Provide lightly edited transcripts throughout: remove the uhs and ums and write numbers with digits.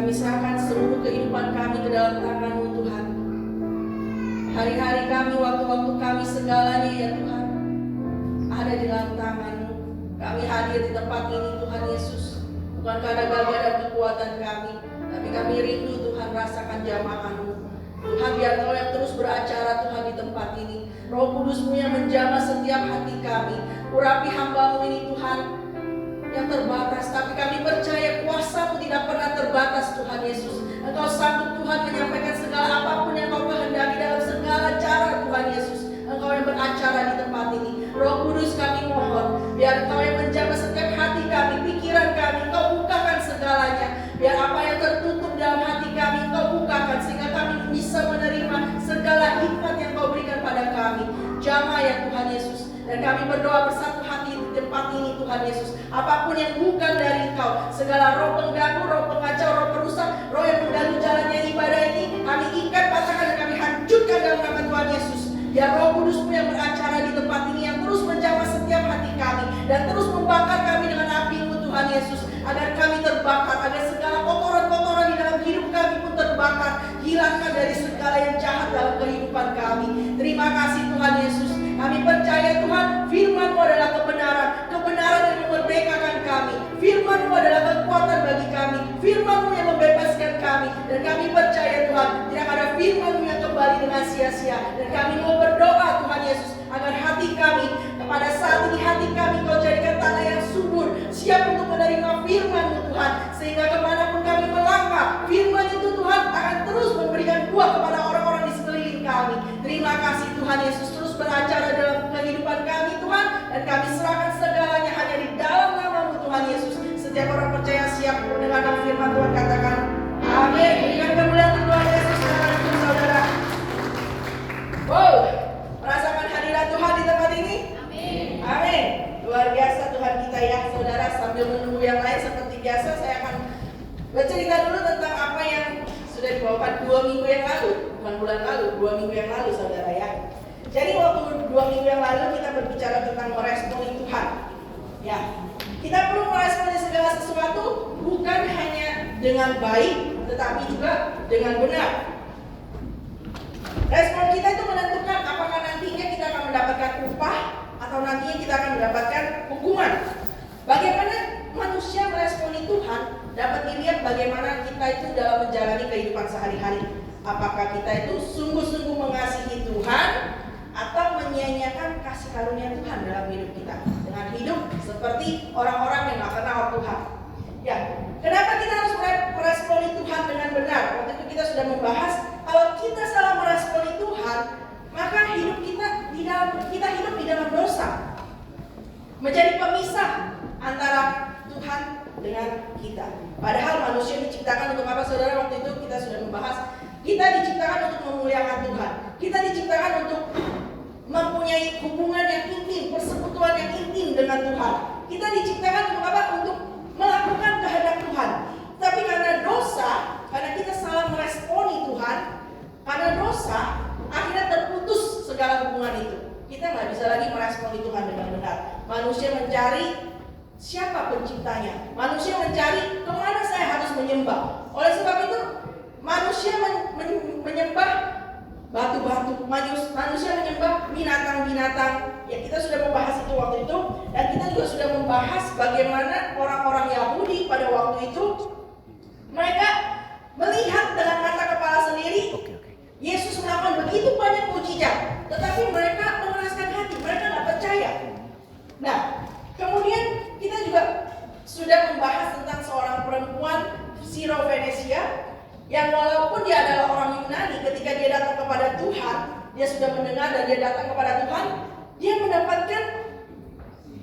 Kami serahkan seluruh kehidupan kami ke dalam tangan-Mu Tuhan. Hari-hari kami, waktu-waktu kami, segalanya ya Tuhan, ada di dalam tangan-Mu. Kami hadir di tempat ini Tuhan Yesus, bukan karena gagah dan kekuatan kami, tapi kami rindu Tuhan rasakan jamahan-Mu. Tuhan, biar Kau yang terus beracara Tuhan di tempat ini. Roh Kudus-Mu yang menjamah setiap hati kami. Urapi hamba-Mu ini Tuhan, yang terbatas, tapi kami percaya kuasa-Mu tidak pernah terbatas Tuhan Yesus. Engkau sanggup Tuhan menyampaikan segala apapun yang Kau kehendaki dalam segala cara Tuhan Yesus. Engkau yang beracara di tempat ini. Roh Kudus, kami mohon, biar Engkau yang menjaga setiap hati kami, pikiran kami, Engkau bukakan segalanya. Biar apa yang tertutup dalam hati kami Engkau bukakan, sehingga kami bisa menerima segala hikmat yang Kau berikan pada kami. Jamah ya Tuhan Yesus. Dan kami berdoa bersatu hati di tempat ini Tuhan Yesus. Apapun yang bukan dari Engkau, segala roh pengganggu, roh pengacau, roh perusak, roh yang mengganggu jalannya ibadah ini, kami ikat, patahkan dan kami hancurkan dalam nama Tuhan Yesus. Ya Roh Kudus-Mu yang beracara di tempat ini, yang terus menjamah setiap hati kami dan terus membakar kami dengan api-Mu Tuhan Yesus, agar kami terbakar, agar segala kotoran-kotoran di dalam hidup kami pun terbakar. Hilangkan dari segala yang jahat dalam kehidupan kami. Terima kasih Tuhan Yesus. Kami percaya Tuhan, firman-Mu adalah kebenaran, kebenaran yang memerdekakan kami. Firman-Mu adalah kekuatan bagi kami, firman-Mu yang membebaskan kami. Dan kami percaya Tuhan, tidak ada firman-Mu yang kembali dengan sia-sia. Dan kami mau berdoa Tuhan Yesus, agar hati kami, pada saat ini hati kami Kau jadikan tanah yang subur, siap untuk menerima firman-Mu Tuhan. Sehingga kemanapun kami melangkah, firman itu Tuhan akan terus memberikan buah kepada orang-orang di sekeliling kami. Terima kasih Tuhan Yesus, terus beracara dalam kehidupan kami Tuhan. Dan kami serahkan segalanya hanya di dalam nama-Mu Tuhan Yesus. Setiap orang percaya siap mendengarkan firman Tuhan, katakan amin. Berikan kemuliaan Tuhan Yesus dalam hidup saudara. Wow, merasakan hadirat Tuhan di tempat ini? Amin. Amin. Luar biasa Tuhan kita ya saudara. Sambil menunggu yang lain seperti biasa, saya akan bercerita dulu tentang apa yang sudah dibawakan 2 minggu yang lalu. Bukan bulan lalu, 2 minggu yang lalu saudara ya. Jadi waktu 2 minggu yang lalu kita berbicara tentang meresponi Tuhan. Ya, kita perlu meresponi segala sesuatu bukan hanya dengan baik, tetapi juga dengan benar. Respon kita itu menentukan apakah nantinya kita akan mendapatkan upah atau nantinya kita akan mendapatkan hukuman. Bagaimana manusia meresponi Tuhan dapat dilihat bagaimana kita itu dalam menjalani kehidupan sehari-hari. Apakah kita itu sungguh-sungguh mengasihi Tuhan atau menyia-nyiakan kasih karunia Tuhan dalam hidup kita dengan hidup seperti orang-orang yang gak kenal Tuhan. Ya, kenapa kita harus meresponi Tuhan dengan benar? Waktu itu kita sudah membahas, kalau kita salah meresponi Tuhan, maka hidup kita hidup di dalam dosa, menjadi pemisah antara Tuhan dengan kita. Padahal manusia diciptakan untuk apa saudara? Waktu itu kita sudah membahas, kita diciptakan untuk memuliakan Tuhan. Kita diciptakan untuk mempunyai hubungan yang intim, persekutuan yang intim dengan Tuhan. Kita diciptakan untuk apa? Untuk melakukan kehendak Tuhan. Tapi karena dosa, karena kita salah meresponi Tuhan, karena dosa, akhirnya terputus segala hubungan itu. Kita nggak bisa lagi meresponi Tuhan dengan benar. Manusia mencari siapa penciptanya. Manusia mencari kemana saya harus menyembah. Oleh sebab itu, manusia menyembah batu-batu, manusia menyembah binatang-binatang. Ya, kita sudah membahas itu waktu itu. Dan kita juga sudah membahas bagaimana orang-orang Yahudi pada waktu itu, mereka melihat dengan mata kepala sendiri Yesus melakukan begitu banyak mukjizat, tetapi mereka mengeraskan hati, mereka nggak percaya. Nah, kemudian kita juga sudah membahas tentang seorang perempuan Siro-Venesia yang walaupun dia adalah orang Yunani, ketika dia datang kepada Tuhan, dia sudah mendengar dan dia datang kepada Tuhan, dia mendapatkan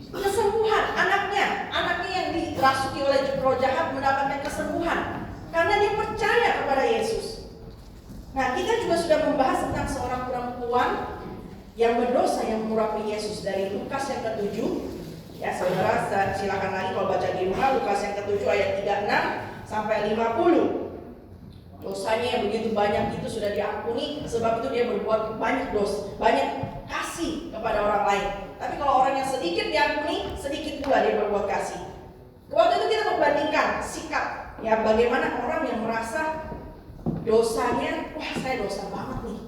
kesembuhan. Anaknya yang dirasuki oleh roh jahat mendapatkan kesembuhan karena dia percaya kepada Yesus. Nah, kita juga sudah membahas tentang seorang perempuan yang berdosa yang mengurapi Yesus dari Lukas yang ke-7. Ya, saudara silakan lagi kalau baca di rumah, Lukas yang ke-7 ayat 36 sampai 50. Dosanya yang begitu banyak itu sudah diampuni, sebab itu dia berbuat banyak dosa, banyak kasih kepada orang lain. Tapi kalau orang yang sedikit diampuni, sedikit pula dia berbuat kasih. Waktu itu kita membandingkan sikap ya bagaimana orang yang merasa dosanya, wah saya dosa banget nih,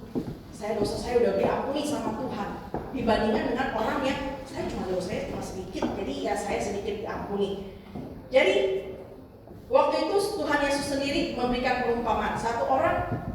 saya udah diampuni sama Tuhan, dibandingkan dengan orang yang saya dosanya cuma sedikit, jadi ya saya sedikit diampuni. Jadi waktu itu Tuhan Yesus sendiri memberikan perumpamaan. Satu orang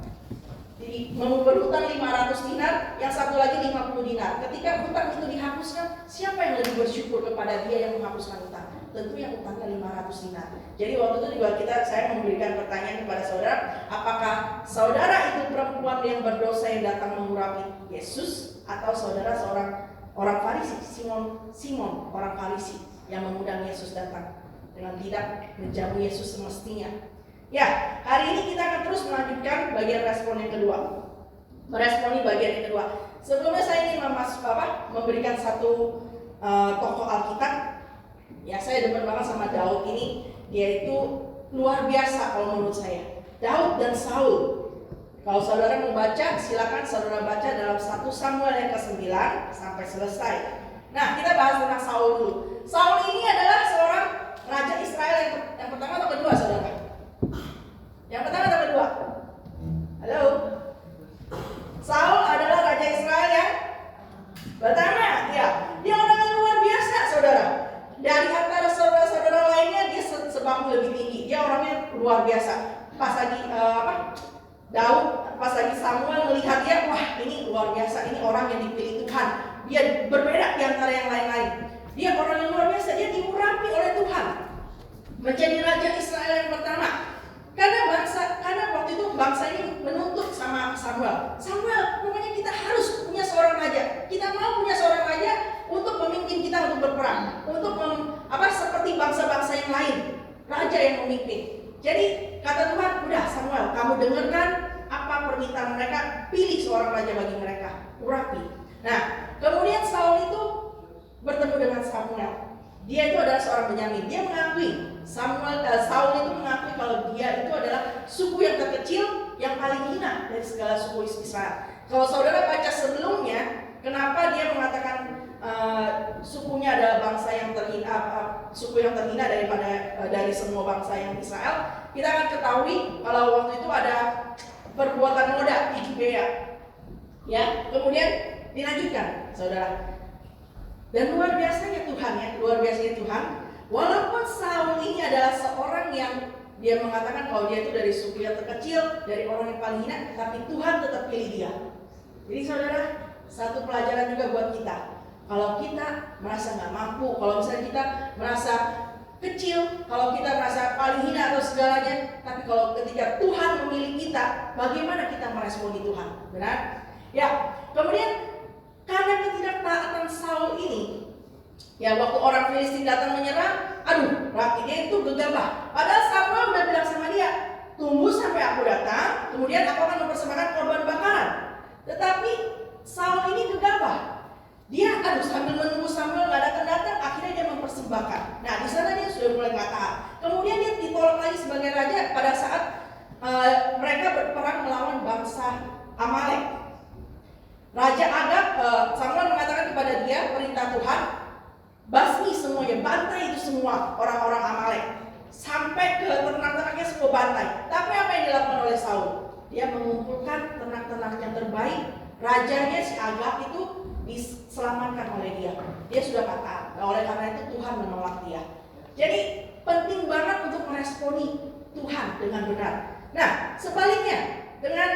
berhutang 500 dinar, yang satu lagi 50 dinar. Ketika hutang itu dihapuskan, siapa yang lebih bersyukur kepada dia yang menghapuskan hutang? Tentu yang hutangnya 500 dinar. Jadi waktu itu juga saya memberikan pertanyaan kepada saudara, apakah saudara itu perempuan yang berdosa yang datang mengurapi Yesus, atau saudara seorang orang Farisi, Simon orang Farisi yang mengundang Yesus datang dengan tidak menjamu Yesus semestinya. Ya, hari ini kita akan terus melanjutkan bagian respon yang kedua. Meresponi bagian yang kedua. Sebelumnya saya ingin memberikan satu tokoh Alkitab. Ya, saya demen banget sama Daud ini. Dia itu luar biasa kalau menurut saya. Daud dan Saul. Kalau saudara mau baca, silakan saudara baca dalam 1 Samuel yang ke-9 sampai selesai. Nah, kita bahas tentang Saul dulu. Saul ini adalah seorang raja Israel yang pertama atau kedua, saudara? Yang pertama atau kedua? Halo? Saul adalah raja Israel yang pertama, ya. Dia orang yang luar biasa, saudara. Dari antara saudara-saudara lainnya, dia sebangku lebih tinggi. Dia orangnya luar biasa. Pas lagi Daud, pas lagi Samuel melihat dia, wah ini luar biasa, ini orang yang dipilih Tuhan. Dia berbeda di antara yang lain-lain. Dia orang yang luar biasa, dia diurapi oleh Tuhan menjadi raja Israel yang pertama. Karena waktu itu bangsa ini menuntut sama Samuel, pokoknya kita harus punya seorang raja. Kita mau punya seorang raja untuk memimpin kita untuk berperang, untuk seperti bangsa-bangsa yang lain, raja yang memimpin. Jadi kata Tuhan, udah Samuel, kamu dengarkan apa permintaan mereka, pilih seorang raja bagi mereka, urapi. Nah, kemudian Saul itu bertemu dengan Samuel. Dia itu adalah seorang Benyamin. Dia mengakui, Saul itu mengakui kalau dia itu adalah suku yang terkecil, yang paling hina dari segala suku Israel. Kalau saudara baca sebelumnya, kenapa dia mengatakan sukunya adalah bangsa yang terhina, suku yang terhina dari semua bangsa yang Israel, kita akan ketahui kalau waktu itu ada perbuatan noda di Gibea. Ya, kemudian dilanjutkan, saudara. Dan luar biasanya Tuhan, walaupun Saul ini adalah seorang yang dia mengatakan kalau dia itu dari suku yang terkecil, dari orang yang paling hina, tapi Tuhan tetap pilih dia. Jadi saudara, satu pelajaran juga buat kita. Kalau kita merasa nggak mampu, kalau misalnya kita merasa kecil, kalau kita merasa paling hina atau segalanya, tapi kalau ketika Tuhan memilih kita, bagaimana kita meresponi Tuhan? Benar? Ya, kemudian karena ketidaktaatan Saul ini, ya waktu orang Filistin datang menyerang, berarti dia itu gegabah. Padahal Samuel udah bilang sama dia, tunggu sampai aku datang, kemudian aku akan mempersembahkan korban bakaran. Tetapi Saul ini gegabah. Dia sambil menunggu Samuel nggak datang-datang, akhirnya dia mempersembahkan. Nah, di sana dia sudah mulai nggak tahan. Kemudian dia ditolak lagi sebagai raja pada saat mereka berperang melawan bangsa Amalek. Raja Agag, Samuel mengatakan kepada dia, perintah Tuhan, basmi semuanya, bantai itu semua orang-orang Amalek, sampai ke ternak-ternaknya semua bantai. Tapi apa yang dilakukan oleh Saul? Dia mengumpulkan ternak-ternak yang terbaik. Rajanya si Agag itu diselamatkan oleh dia. Dia sudah kata, oleh karena itu Tuhan menolak dia. Jadi penting banget untuk meresponi Tuhan dengan benar. Nah, sebaliknya dengan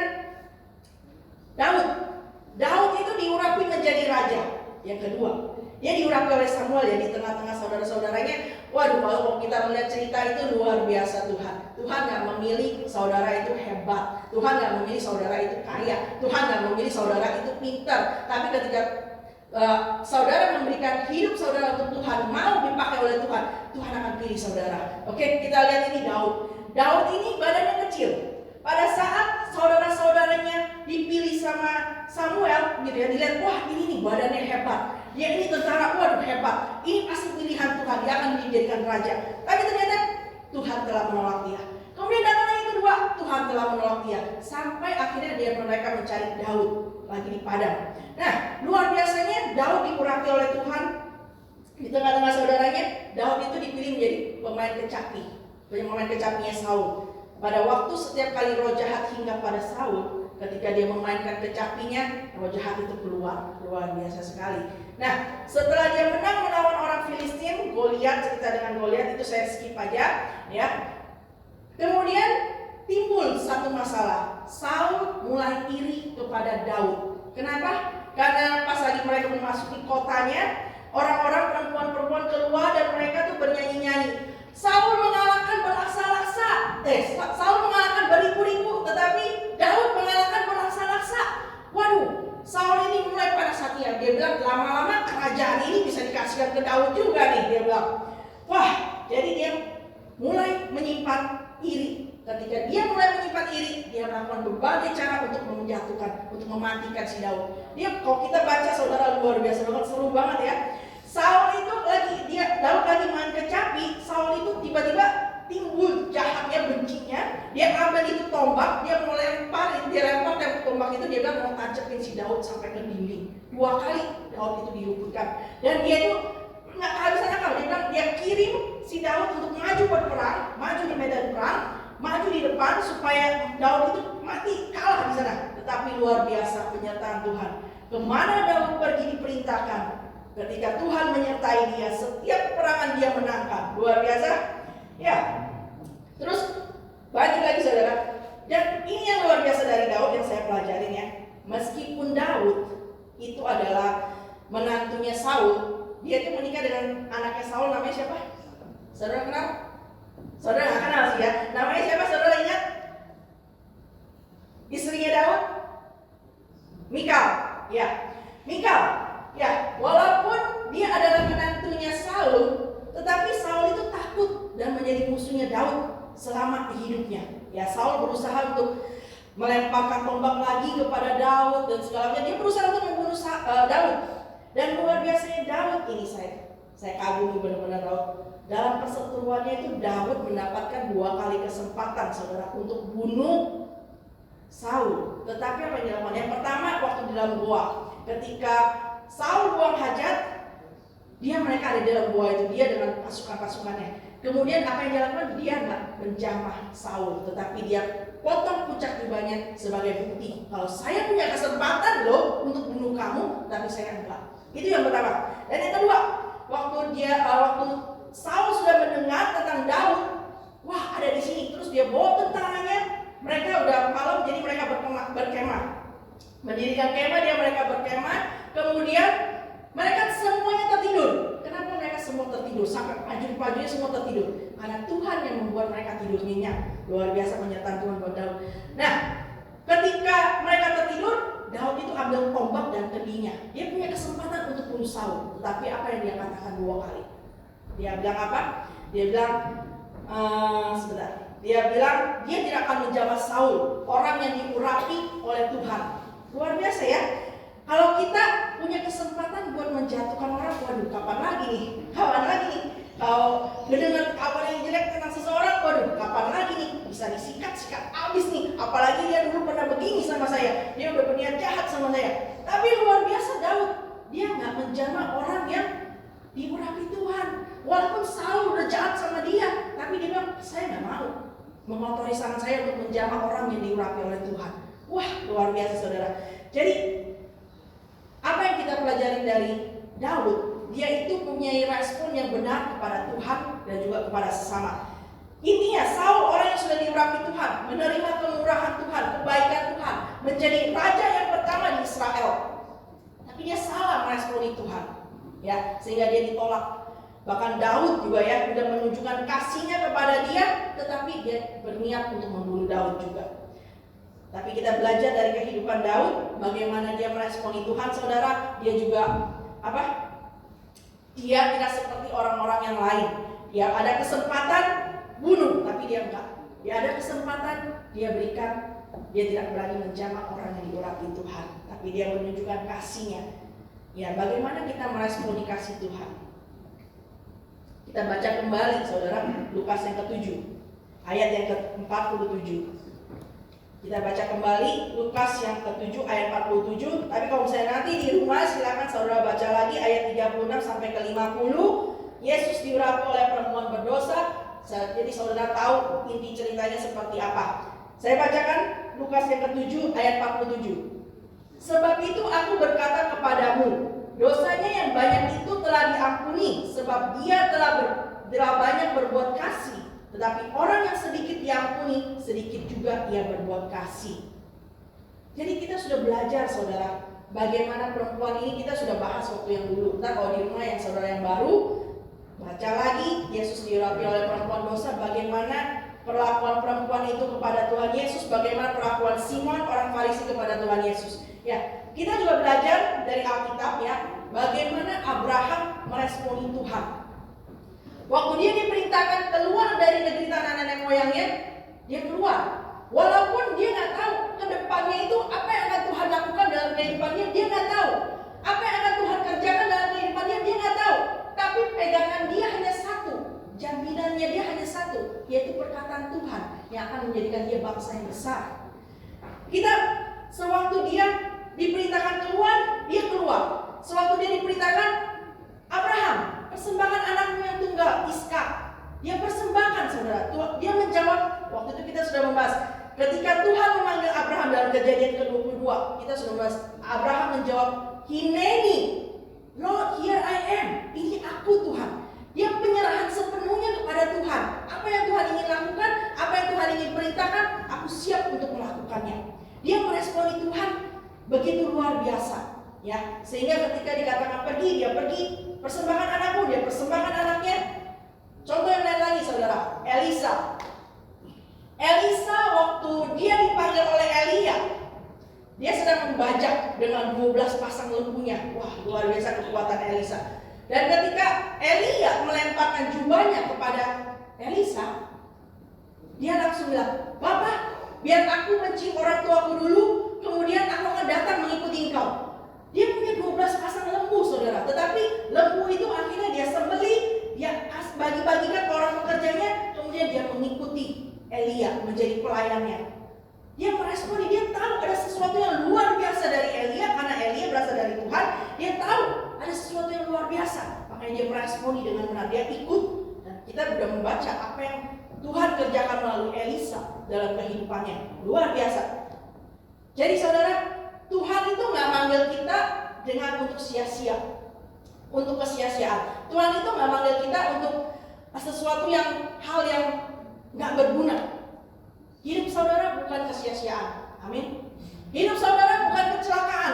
Daud itu diurapi menjadi raja yang kedua. Dia diurapi oleh Samuel ya, di tengah-tengah saudara-saudaranya. Waduh, kalau kita melihat cerita itu luar biasa Tuhan. Tuhan gak memilih saudara itu hebat. Tuhan gak memilih saudara itu kaya. Tuhan gak memilih saudara itu pintar. Tapi ketika saudara memberikan hidup saudara untuk Tuhan, mau dipakai oleh Tuhan, Tuhan akan pilih saudara. Oke, kita lihat ini Daud ini badannya kecil. Pada saat saudara-saudaranya dipilih sama Samuel, gitu ya, dilihat, wah ini nih badannya hebat. Dia ini tentara, waduh hebat. Ini pasti pilihan Tuhan, dia akan dijadikan raja. Tapi ternyata Tuhan telah menolak dia. Kemudian datang yang kedua, Tuhan telah menolak dia. Sampai akhirnya mereka mencari Daud lagi di padang. Nah, luar biasanya Daud diurapi oleh Tuhan. Di tengah-tengah saudaranya, Daud itu dipilih menjadi pemain kecapi. memainkan kecapinya Saul. Pada waktu setiap kali roh jahat hinggap pada Saul, ketika dia memainkan kecapinya, roh jahat itu keluar. Luar biasa sekali. Nah, setelah dia menang melawan orang Filistin, Goliat, cerita dengan Goliat itu saya skip aja, ya. Kemudian timbul satu masalah. Saul mulai iri kepada Daud. Kenapa? Karena pas lagi mereka memasuki kotanya, orang-orang perempuan-perempuan keluar dan mereka tuh bernyanyi-nyanyi. Saul mengalahkan berlaksa-laksa. Saul mengalahkan beribu-ribu, tetapi Daud mengalahkan berlaksa-laksa. Waduh, Saul ini mulai panas hatinya. Dia bilang lama-lama kerajaan ini bisa dikasihkan ke Daud juga nih. Dia bilang, wah, jadi dia mulai menyimpan iri. Ketika dia mulai menyimpan iri, dia melakukan berbagai cara untuk menjatuhkan, untuk mematikan si Daud. Kalau kita baca, saudara, luar biasa banget, seru banget ya. Saul itu Daud lagi main kecapi. Saul itu tiba-tiba timbul jahatnya, bencinya. Dia ambil itu tombak, dia mau lempar tombak itu, dia bilang mau tancepin si Daud sampai ke dinding. 2 kali Daud itu diluputkan. Dan dia itu nggak kehabisan akal. Dia bilang dia kirim si Daud untuk maju berperang, maju di medan perang, maju di depan supaya Daud itu mati, kalah di sana. Tetapi luar biasa penyertaan Tuhan. Kemana Daud pergi diperintahkan, ketika Tuhan menyertai dia, setiap peperangan dia menangkan. Luar biasa. Ya. Terus balik lagi saudara. Dan ini yang luar biasa dari Daud yang saya pelajarin ya. Meskipun Daud itu adalah menantunya Saul, dia itu menikah dengan anaknya Saul, namanya siapa? Saudara kenal? Saudara nggak kenal sih ya. Namanya siapa? Saudara ingat? Istrinya Daud? Mikal. Ya, Mikal. Ya, walaupun dia adalah menantunya Saul, tetapi Saul itu takut dan menjadi musuhnya Daud selama hidupnya. Ya, Saul berusaha untuk melemparkan tombak lagi kepada Daud dan segalanya. Dia berusaha untuk membunuh Daud. Dan luar biasanya Daud ini saya kagumi benar-benar Daud. Dalam perseteruannya itu Daud mendapatkan 2 kali kesempatan saudara untuk bunuh Saul. Tetapi apa yang dilakukan? Yang pertama waktu di dalam gua, ketika Saul buang hajat, mereka ada di dalam gua itu, dia dengan pasukan-pasukannya. Kemudian apa yang dia lakukan? Dia nggak menjamah Saul, tetapi dia potong puncak jubahnya sebagai bukti kalau saya punya kesempatan loh untuk bunuh kamu, tapi saya enggak. Itu yang pertama. Dan yang kedua, waktu Saul sudah mendengar tentang Daud, wah ada di sini, terus dia bawa tentaranya. Mereka udah malam, jadi mereka berkemah. Mendirikan kemah, mereka berkemah. Kemudian mereka semuanya tertidur. Kenapa mereka semua tertidur? Sampai prajurit-prajuritnya semua tertidur. Karena Tuhan yang membuat mereka tidur nyenyak. Luar biasa penyertaan Tuhan buat Daud. Nah, ketika mereka tertidur, Daud itu ambil tombak dan kedingnya. Dia punya kesempatan untuk bunuh Saul. Tetapi apa yang dia katakan 2 kali? Dia bilang apa? Dia bilang, Dia bilang dia tidak akan menjamah Saul, orang yang diurapi oleh Tuhan. Luar biasa ya. Kalau kita punya kesempatan buat menjatuhkan orang, waduh kapan lagi nih? Kalau mendengar kabar yang jelek tentang seseorang, waduh kapan lagi nih? Bisa disikat habis nih. Apalagi dia dulu pernah begini sama saya, dia udah berniat jahat sama saya. Tapi luar biasa Daud, dia nggak menjamah orang yang diurapi Tuhan. Walaupun Saul udah jahat sama dia, tapi dia bilang saya nggak mau mengotori tangan saya untuk menjamah orang yang diurapi oleh Tuhan. Wah luar biasa saudara. Jadi apa yang kita pelajari dari Daud? Dia itu punya respon yang benar kepada Tuhan dan juga kepada sesama. Intinya Saul orang yang sudah diurapi Tuhan, menerima kemurahan Tuhan, kebaikan Tuhan, menjadi raja yang pertama di Israel. Tapi dia salah meresponi Tuhan, ya, sehingga dia ditolak. Bahkan Daud juga ya sudah menunjukkan kasihnya kepada dia, tetapi dia berniat untuk membunuh Daud juga. Tapi kita belajar dari kehidupan Daud, bagaimana dia meresponi Tuhan, saudara. Dia juga dia tidak seperti orang-orang yang lain. Dia ada kesempatan bunuh, tapi dia enggak. Dia ada kesempatan, dia berikan. Dia tidak berani menjamah orang yang diurapi Tuhan, tapi dia menunjukkan kasihnya. Ya, bagaimana kita meresponi kasih Tuhan? Kita baca kembali saudara Lukas yang ke-7 ayat yang ke-47. Kita baca kembali Lukas yang ke-7 ayat 47. Tapi kalau misalnya nanti di rumah silakan saudara baca lagi ayat 36 sampai ke 50. Yesus diurapi oleh perempuan berdosa. Jadi saudara tahu inti ceritanya seperti apa. Saya bacakan Lukas yang ke-7 ayat 47. Sebab itu aku berkata kepadamu, dosanya yang banyak itu telah diampuni, sebab dia telah banyak berbuat kasih. Tetapi orang yang sedikit diampuni, sedikit juga ia berbuat kasih. Jadi kita sudah belajar saudara, bagaimana perempuan ini kita sudah bahas waktu yang dulu. Ntar kalau di rumah yang saudara yang baru, baca lagi Yesus diurapi oleh perempuan dosa, bagaimana perlakuan perempuan itu kepada Tuhan Yesus, bagaimana perlakuan Simon orang Farisi kepada Tuhan Yesus. Ya, kita juga belajar dari Alkitab ya, bagaimana Abraham meresponi Tuhan. Waktu dia diperintahkan keluar dari negeri tanah nenek moyangnya, dia keluar. Walaupun dia nggak tahu ke depannya itu apa yang akan Tuhan lakukan dalam kehidupannya, dia nggak tahu. Apa yang akan Tuhan kerjakan dalam kehidupannya, dia nggak tahu. Tapi pegangan dia hanya satu, jaminannya dia hanya satu, yaitu perkataan Tuhan yang akan menjadikan dia bangsa yang besar. Kita sewaktu dia diperintahkan keluar, dia keluar. Sewaktu dia diperintahkan, Abraham persembahkan anakmu yang tunggal, Iskak. Dia persembahkan saudara. Dia menjawab, waktu itu kita sudah membahas, ketika Tuhan memanggil Abraham dalam Kejadian ke-22, kita sudah membahas, Abraham menjawab, Hineni, Lord, here I am. Ini aku Tuhan. Dia penyerahan sepenuhnya kepada Tuhan. Apa yang Tuhan ingin lakukan, apa yang Tuhan ingin perintahkan, aku siap untuk melakukannya. Dia meresponi Tuhan begitu luar biasa, ya. Sehingga ketika dikatakan pergi, dia pergi. Persembahkan anakmu, dia persembahkan anaknya. Contoh yang lain lagi, saudara, Elisa. Elisa waktu dia dipanggil oleh Elia, dia sedang membajak dengan 12 pasang lembunya. Wah, luar biasa kekuatan Elisa. Dan ketika Elia melemparkan jubahnya kepada Elisa, dia langsung bilang, Bapak, biar aku mencium orang tuaku dulu, kemudian aku akan datang mengikuti engkau. Dia punya 12 pasang lembu, saudara. Tetapi lembu itu akhirnya dia sembeli, dia bagi-bagikan ke orang pekerjanya, kemudian dia mengikuti Elia menjadi pelayannya. Dia meresponi, dia tahu ada sesuatu yang luar biasa dari Elia, karena Elia berasal dari Tuhan. Dia tahu ada sesuatu yang luar biasa, makanya dia meresponi dengan benar. Dia ikut, dan kita sudah membaca apa yang Tuhan kerjakan melalui Elisa dalam kehidupannya. Luar biasa. Jadi saudara, Tuhan itu nggak manggil kita dengan untuk sia-sia, untuk kesia-siaan. Tuhan itu nggak manggil kita untuk sesuatu hal yang nggak berguna. Hidup saudara bukan kesia-siaan, amin. Hidup saudara bukan kecelakaan,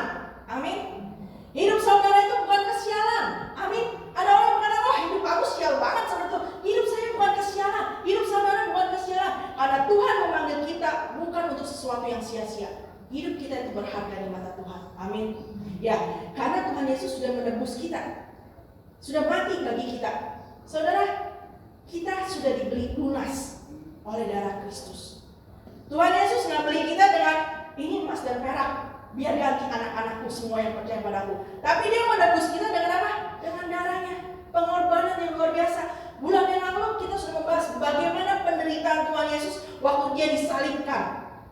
amin. Hidup saudara itu bukan kesialan, amin. Ada orang yang mengatakan, oh hidup aku sial banget sebetulnya. Hidup saya bukan kesialan, hidup saudara bukan kesialan. Karena Tuhan memanggil kita bukan untuk sesuatu yang sia-sia. Hidup kita itu berharga di mata Tuhan, amin. Ya, karena Tuhan Yesus sudah menebus kita, sudah mati bagi kita. Saudara, kita sudah dibeli lunas oleh darah Kristus. Tuhan Yesus nggak beli kita dengan ini emas dan perak, biar ganti anak-anakku semua yang percaya padaku. Tapi dia menebus kita dengan apa? Dengan darahnya, pengorbanan yang luar biasa. Bulan yang lalu kita sudah membahas bagaimana penderitaan Tuhan Yesus waktu dia disalibkan.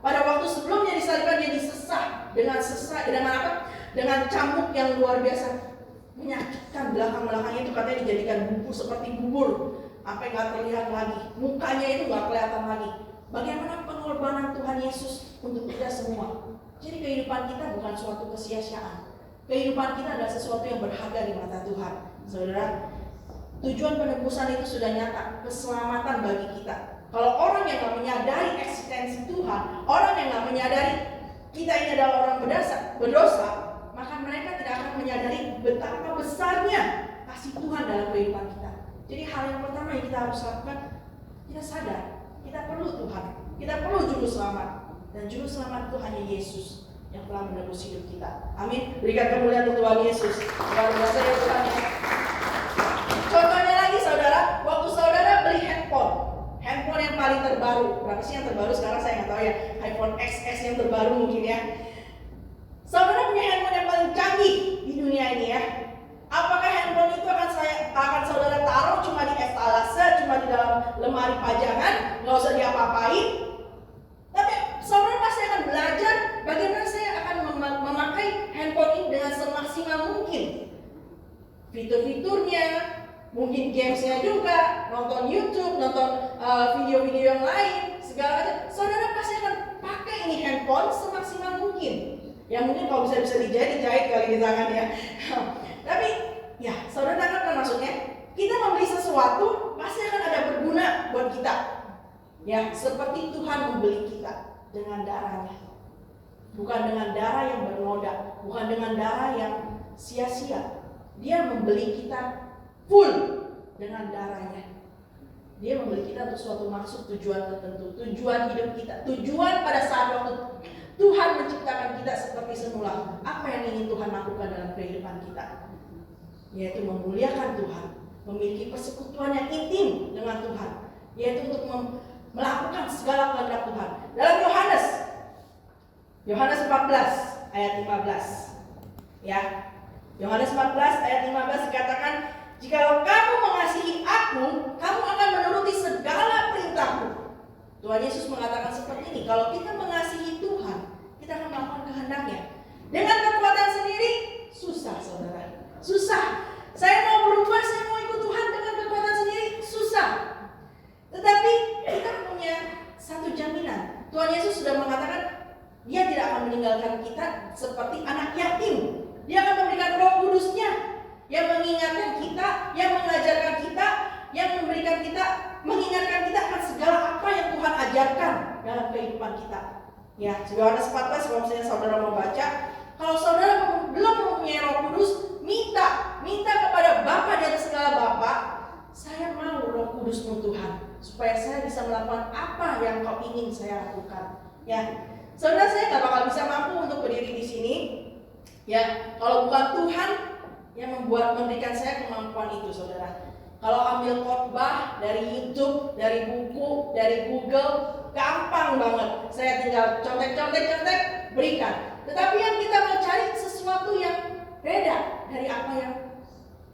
Pada waktu sebelumnya disalibkan, dia disesah dengan apa? Dengan cambuk yang luar biasa, menyakitkan. Belakang-belakangnya itu katanya dijadikan bubur seperti bubur, sampai nggak terlihat lagi, mukanya itu nggak kelihatan lagi. Bagaimana pengorbanan Tuhan Yesus untuk kita semua. Jadi kehidupan kita bukan suatu kesia-siaan. Kehidupan kita adalah sesuatu yang berharga di mata Tuhan. Saudara, tujuan penebusan itu sudah nyata, keselamatan bagi kita. Kalau orang yang gak menyadari eksistensi Tuhan, orang yang gak menyadari kita ini adalah orang berdosa, maka mereka tidak akan menyadari betapa besarnya kasih Tuhan dalam kehidupan kita. Jadi hal yang pertama yang kita harus lakukan, kita sadar kita perlu Tuhan, kita perlu juru selamat, dan juru selamat itu hanya Yesus yang telah menebus hidup kita. Amin. Berikan kemuliaan untuk Tuhan Yesus. Luar biasa ya Tuhan. Contohnya lagi saudara, waktu saudara beli handphone yang paling terbaru, berapa sih yang terbaru sekarang saya nggak tahu ya, iPhone XS yang terbaru mungkin ya. Saudara punya handphone yang paling canggih di dunia ini ya. Apakah handphone itu akan saudara taruh cuma di etalase, cuma di dalam lemari pajangan, nggak usah diapa-apain? Tapi saudara pasti akan belajar bagaimana saya akan memakai handphone ini dengan semaksimal mungkin. Fitur-fiturnya, mungkin gamesnya juga, nonton YouTube, nonton video-video yang lain, segala macam. Saudara pasti akan pakai ini handphone semaksimal mungkin. Ya mungkin kalau bisa dijahit kali di tangan ya. Tapi ya saudara tangkap kan maksudnya? Kita membeli sesuatu pasti akan ada berguna buat kita. Ya seperti Tuhan membeli kita dengan darahnya. Bukan dengan darah yang bernoda, bukan dengan darah yang sia-sia. Dia membeli kita full dengan darahnya. Dia membeli kita untuk suatu maksud, tujuan tertentu, tujuan hidup kita, tujuan pada saat waktu Tuhan menciptakan kita seperti semula. Apa yang ingin Tuhan lakukan dalam kehidupan kita? Yaitu memuliakan Tuhan, memiliki persekutuan yang intim dengan Tuhan, yaitu untuk melakukan segala kehendak Tuhan. Dalam Yohanes 14 ayat 15. Ya. Yohanes 14 ayat 15 dikatakan, "Jikalau kamu mengasihi aku, kamu akan menuruti segala perintahku." Tuhan Yesus mengatakan seperti ini, kalau kita mengasihi Tuhan, kita akan melakukan kehendaknya. Dengan kekuatan sendiri, susah saudara. Susah. Saya mau berubah, saya mau ikut Tuhan dengan kekuatan sendiri, susah. Tetapi kita punya satu jaminan. Tuhan Yesus sudah mengatakan, Dia tidak akan meninggalkan kita seperti anak yatim. Dia akan memberikan Roh Kudus-Nya yang mengingatkan kita, yang mengajarkan kita, yang memberikan kita, mengingatkan kita akan segala apa yang Tuhan ajarkan dalam kehidupan kita. Ya, Yohanes 14 kalau misalnya saudara mau baca, kalau saudara belum mempunyai Roh Kudus, minta kepada Bapa dari segala Bapa, saya mau Roh Kudus-Mu Tuhan, supaya saya bisa melakukan apa yang Kau ingin saya lakukan. Ya, saudara, saya nggak bakal bisa mampu untuk berdiri di sini. Ya, kalau bukan Tuhan yang memberikan saya kemampuan itu, saudara. Kalau ambil khotbah dari YouTube, dari buku, dari Google, gampang banget. Saya tinggal contek, berikan. Tetapi yang kita mau cari sesuatu yang beda dari apa yang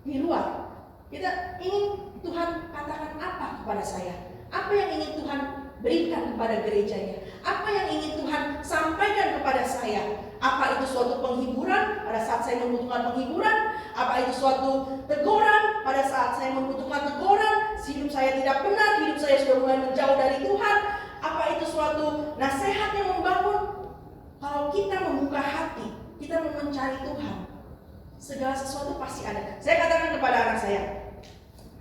di luar. Kita ingin Tuhan katakan apa kepada saya? Apa yang ingin Tuhan berikan kepada gerejanya? Apa yang ingin Tuhan sampaikan kepada saya? Apa itu suatu penghiburan pada saat saya membutuhkan penghiburan? Apa itu suatu teguran pada saat saya membutuhkan teguran? Hidup saya tidak benar, hidup saya sudah mulai menjauh dari Tuhan. Apa itu suatu nasihat yang membangun? Kalau kita membuka hati, kita mau mencari Tuhan, segala sesuatu pasti ada. Saya katakan kepada anak saya,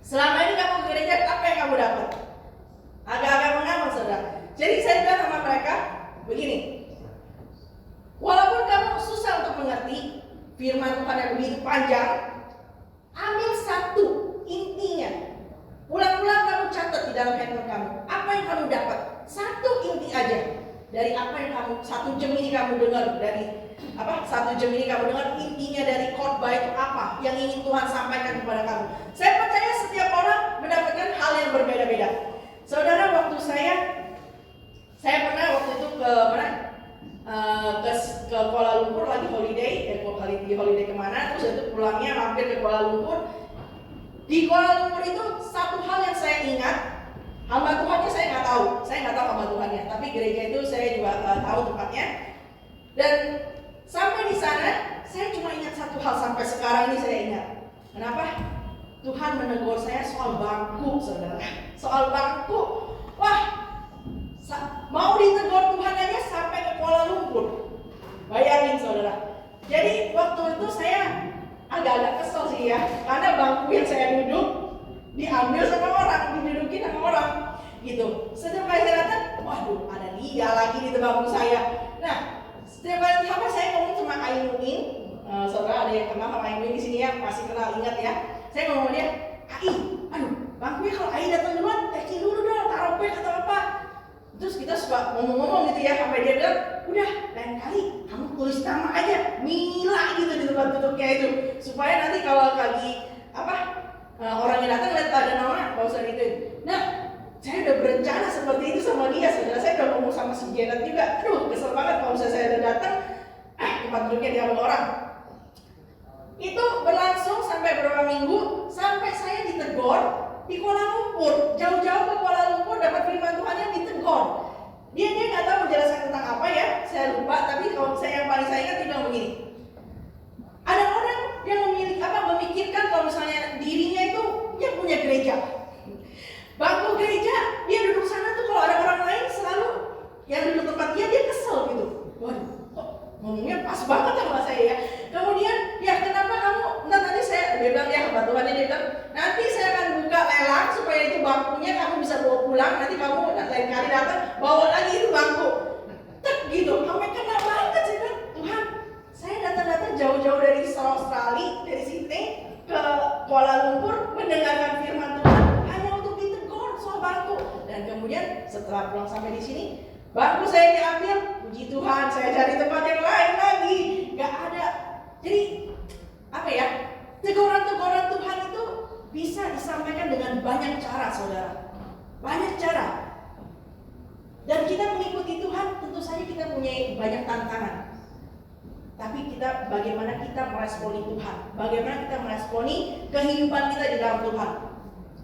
selama ini kamu ke gereja, apa yang kamu dapat? Agak-agak mengapa, saudara? Jadi saya bilang sama mereka begini, walaupun kamu susah untuk mengerti firman Tuhan yang begitu panjang, ambil satu intinya. Ulang-ulang kamu catat di dalam handphone kamu. Apa yang kamu dapat? Satu inti aja dari apa yang kamu, 1 jam ini kamu dengar dari apa? 1 jam ini kamu dengar intinya dari khotbah itu apa yang ingin Tuhan sampaikan kepada kamu. Saya percaya setiap orang mendapatkan hal yang berbeda-beda. Saudara, waktu saya pernah waktu itu ke mana? Ke Kuala Lumpur lagi holiday, holiday kemana? Terus itu pulangnya mampir ke Kuala Lumpur. Di Kuala Lumpur itu satu hal yang saya ingat, hamba Tuhannya saya nggak tahu hamba Tuhannya, tapi gereja itu saya juga tahu tempatnya. Dan sampai di sana, saya cuma ingat satu hal sampai sekarang ini saya ingat. Kenapa? Tuhan menegur saya soal bangku, saudara. Soal bangku. Wah, mau ditegur Tuhan aja sampai ke Kuala Lumpur. Bayangin, saudara. Jadi waktu itu saya agak-agak kesel sih ya, karena bangku yang saya duduk diambil sama orang, didudukin sama orang, gitu. Setiap kali saya datang, waduh, ada dia lagi di bangku saya. Nah, setiap kali sama saya ngomong sama Ainuin, saudara ada yang kenal sama Ainuin di sini ya, pasti kenal, ingat ya. Saya ngomong dia, aduh, bangkunya kalau Ai datang duluan, tekin dulu dong, taruh bag atau apa. Terus kita suka ngomong-ngomong gitu ya, sampai dia bilang, udah, lain kali kamu tulis nama aja, Mila gitu di tempat duduknya itu, supaya nanti kalau lagi orang yang datang lihat ada nama, nggak usah gituin. Nah, saya udah berencana seperti itu sama dia, saudara. Saya udah ngomong sama si Janet juga, aduh, kesel banget kalau misalnya saya udah datang, tempat duduknya diambil orang. Itu berlangsung sampai beberapa minggu, sampai saya ditegur di Kuala Lumpur, jauh-jauh ke Kuala Lumpur dapat firman Tuhan yang ditegur. Dia nggak tahu menjelaskan tentang apa ya, saya lupa. Tapi kalau saya yang paling saya ingat dia bilang begini. Ada orang yang memikirkan kalau misalnya dirinya itu bangkunya punya gereja. Bangku gereja, dia duduk sana tuh kalau ada orang lain selalu yang duduk tempat dia kesel gitu. Waduh, kok ngomongnya pas banget sama saya ya. Kemudian, ya kenapa kamu, nanti dia bilang ya hamba Tuhan, dia bilang nanti saya akan buka lelang supaya itu bangkunya kamu bisa bawa pulang. Nanti kamu lain kali datang bawa lagi itu bangku. Tek gitu, sampai kena banget sih kan. Tuhan, saya datang jauh-jauh dari Australia, dari Sydney ke Kuala Lumpur mendengarkan firman Tuhan hanya untuk ditegur soal bangku. Dan kemudian setelah pulang sampai di sini, bangku saya diambil, puji Tuhan, saya cari tempat yang lain lagi, nggak ada. Jadi apa ya? Teguran-teguran Tuhan itu bisa disampaikan dengan banyak cara, saudara. Banyak cara. Dan kita mengikuti Tuhan, tentu saja kita punya banyak tantangan. Tapi bagaimana kita meresponi Tuhan? Bagaimana kita meresponi kehidupan kita di dalam Tuhan?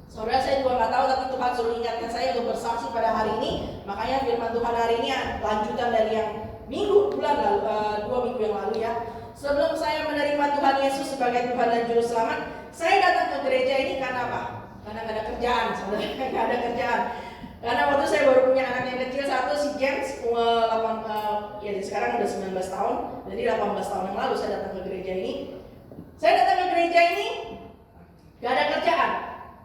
Saudara, saya juga nggak tahu, tapi Tuhan suruh ingatkan saya untuk bersaksi pada hari ini. Makanya firman Tuhan hari ini lanjutan dari yang bulan lalu, 2 minggu yang lalu ya. Sebelum saya menerima Tuhan Yesus sebagai Tuhan dan Juru Selamat, saya datang ke gereja ini karena apa? Karena nggak ada kerjaan, saudara. Nggak ada kerjaan. Karena waktu saya baru punya anak yang kecil satu, si James, sekarang udah 19 tahun. Jadi 18 tahun yang lalu saya datang ke gereja ini. Saya datang ke gereja ini, nggak ada kerjaan.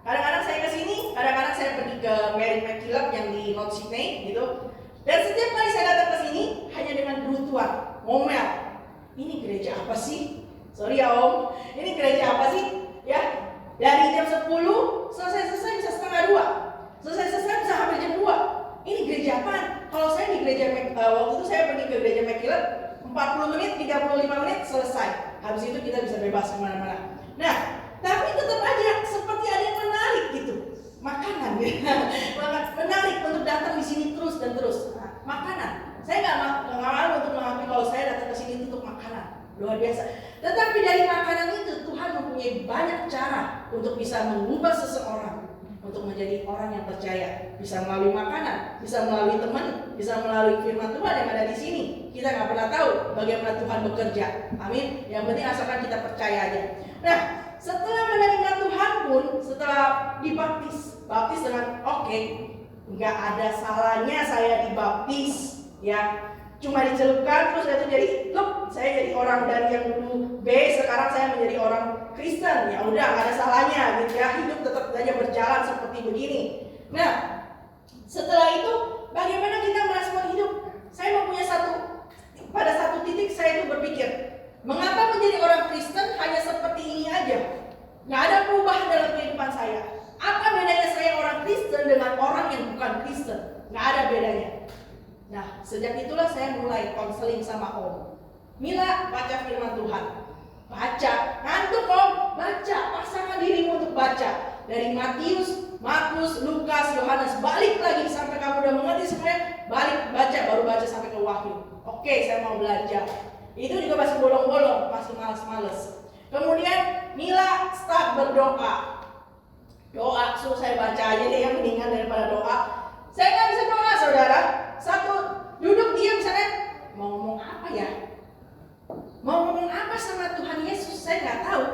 Kadang-kadang saya ke sini, kadang-kadang saya pergi ke Mary McKillop yang di North Sydney gitu. Dan setiap kali saya datang ke sini hanya dengan gerutuan, ngomel. Ini gereja apa sih? Sorry ya Om, ini gereja apa sih? Ya, dari jam 10 selesai bisa setengah 2. Selesai bisa hampir jam 2. Ini gereja apaan? Kalau saya di gereja waktu itu saya pergi ke gereja McKillop 40 menit, 35 menit selesai. Habis itu kita bisa bebas kemana-mana. Nah, tapi tetap aja seperti ada yang menarik gitu. Makanan ya. Menarik untuk datang di sini terus dan terus. Nah, makanan. Saya nggak malu untuk mengakui kalau saya datang ke sini untuk makanan. Luar biasa. Tetapi dari makanan itu Tuhan mempunyai banyak cara untuk bisa mengubah seseorang untuk menjadi orang yang percaya. Bisa melalui makanan, bisa melalui teman, bisa melalui firman Tuhan yang ada di sini. Kita nggak pernah tahu bagaimana Tuhan bekerja. Amin. Yang penting asalkan kita percaya aja. Nah, setelah menerima Tuhan pun, setelah dibaptis dengan oke, nggak ada salahnya saya dibaptis, ya. Cuma dicelupkan terus itu jadi, saya jadi orang dari yang dulu B, sekarang saya menjadi orang Kristen. Ya udah, nggak ada salahnya, gitu ya. Hidup tetap saja berjalan seperti begini. Nah, setelah itu bagaimana kita merespon hidup? Saya mempunyai pada satu titik saya itu berpikir, mengapa menjadi orang Kristen hanya seperti ini aja? Nggak ada perubahan dalam kehidupan saya. Apa bedanya saya orang Kristen dengan orang yang bukan Kristen? Nggak ada bedanya. Nah, sejak itulah saya mulai konseling sama Om. Mila, baca firman Tuhan. Baca, ngantuk Om, baca, paksakan dirimu untuk baca. Dari Matius, Markus, Lukas, Yohanes, balik lagi sampai kamu udah mengerti semuanya, balik baca, baru baca sampai ke Wahyu. Oke, saya mau belajar. Itu juga masih bolong-bolong, masih malas-males. Kemudian Mila start berdoa. Doa, suruh saya baca aja deh yang mendingan daripada doa. Saya nggak bisa doa, saudara. Satu, duduk diam misalnya, mau ngomong apa ya? Mau ngomong apa sama Tuhan Yesus? Saya nggak tahu.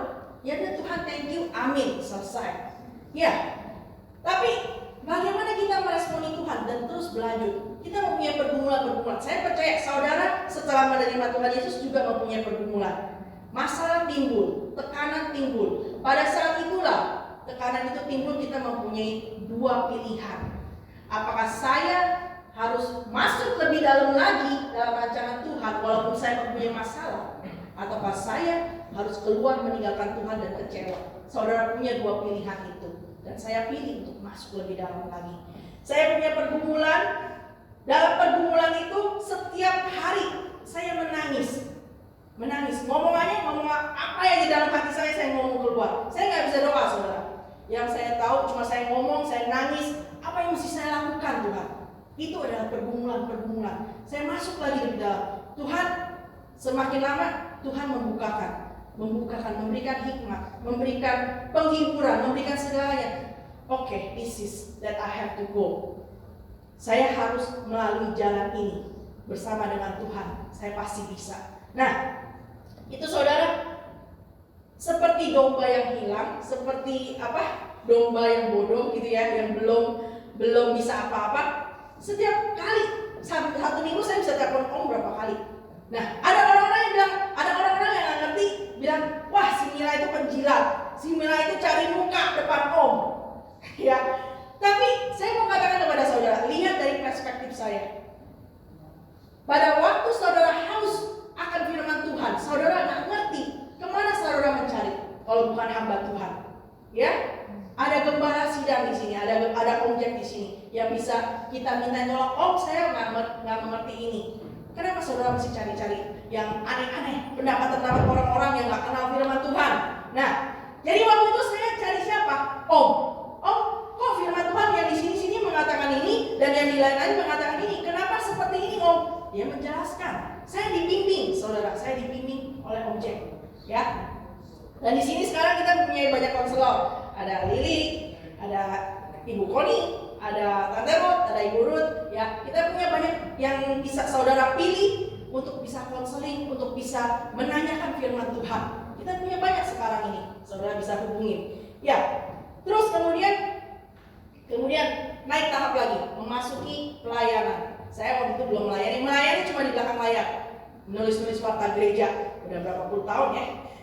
Ya udah Tuhan, thank you, amin, selesai. Ya, tapi bagaimana kita meresponi Tuhan dan terus berlanjut? Kita mempunyai pergumulan-pergumulan. Saya percaya saudara setelah menerima Tuhan Yesus juga mempunyai pergumulan. Masalah timbul, tekanan timbul. Pada saat itulah tekanan itu timbul, kita mempunyai dua pilihan. Apakah saya harus masuk lebih dalam lagi dalam rancangan Tuhan walaupun saya mempunyai masalah, ataukah saya harus keluar meninggalkan Tuhan dan kecewa? Saudara punya dua pilihan itu, dan saya pilih untuk masuk lebih dalam lagi. Saya punya pergumulan. Dalam pergumulan itu setiap hari saya menangis. Ngomong apa yang di dalam hati saya ngomong keluar. Saya nggak bisa doa, saudara. Yang saya tahu cuma saya ngomong, saya nangis. Apa yang mesti saya lakukan, Tuhan? Itu adalah pergumulan. Saya masuk lagi lebih dalam. Tuhan, semakin lama Tuhan membukakan, memberikan hikmat, memberikan penghiburan, memberikan segalanya. Oke, this is that I have to go. Saya harus melalui jalan ini bersama dengan Tuhan. Saya pasti bisa. Nah, itu saudara, seperti domba yang hilang, seperti domba yang bodoh gitu ya, yang belum bisa apa-apa. Setiap kali satu minggu saya bisa telepon om berapa kali. Nah, ada orang-orang yang bilang, ada orang-orang yang nggak ngerti, bilang, wah si Mila itu penjilat, si Mila itu cari muka depan om. Ya, tapi saya mau katakan kepada saudara, lihat dari perspektif saya. Pada waktu saudara haus akan firman Tuhan, saudara nggak ngerti kemana saudara mencari kalau bukan hamba Tuhan. Ya, ada gembala sidang di sini, ada objek di sini yang bisa kita minta tolong. Om, saya nggak mengerti ini. Kenapa saudara mesti cari-cari yang aneh-aneh, pendapat orang-orang yang nggak kenal firman Tuhan? Nah, jadi waktu itu saya cari siapa? Om, kok firman Tuhan yang di sini mengatakan ini dan yang di lain-lain mengatakan ini? Kenapa seperti ini, Om? Dia menjelaskan. Saya dibimbing, saudara. Saya dibimbing oleh objek, ya. Dan di sini sekarang kita punya banyak konselor. Ada Lili, ada Ibu Koni, ada Tante Ruth, ada Ibu Ruth, ya. Kita punya banyak yang bisa saudara pilih untuk bisa konseling, untuk bisa menanyakan firman Tuhan. Kita punya banyak sekarang ini, saudara bisa hubungi. Ya, terus kemudian naik tahap lagi, memasuki pelayanan. Saya waktu itu belum melayani cuma di belakang layar, menulis warta gereja. Udah berapa puluh tahun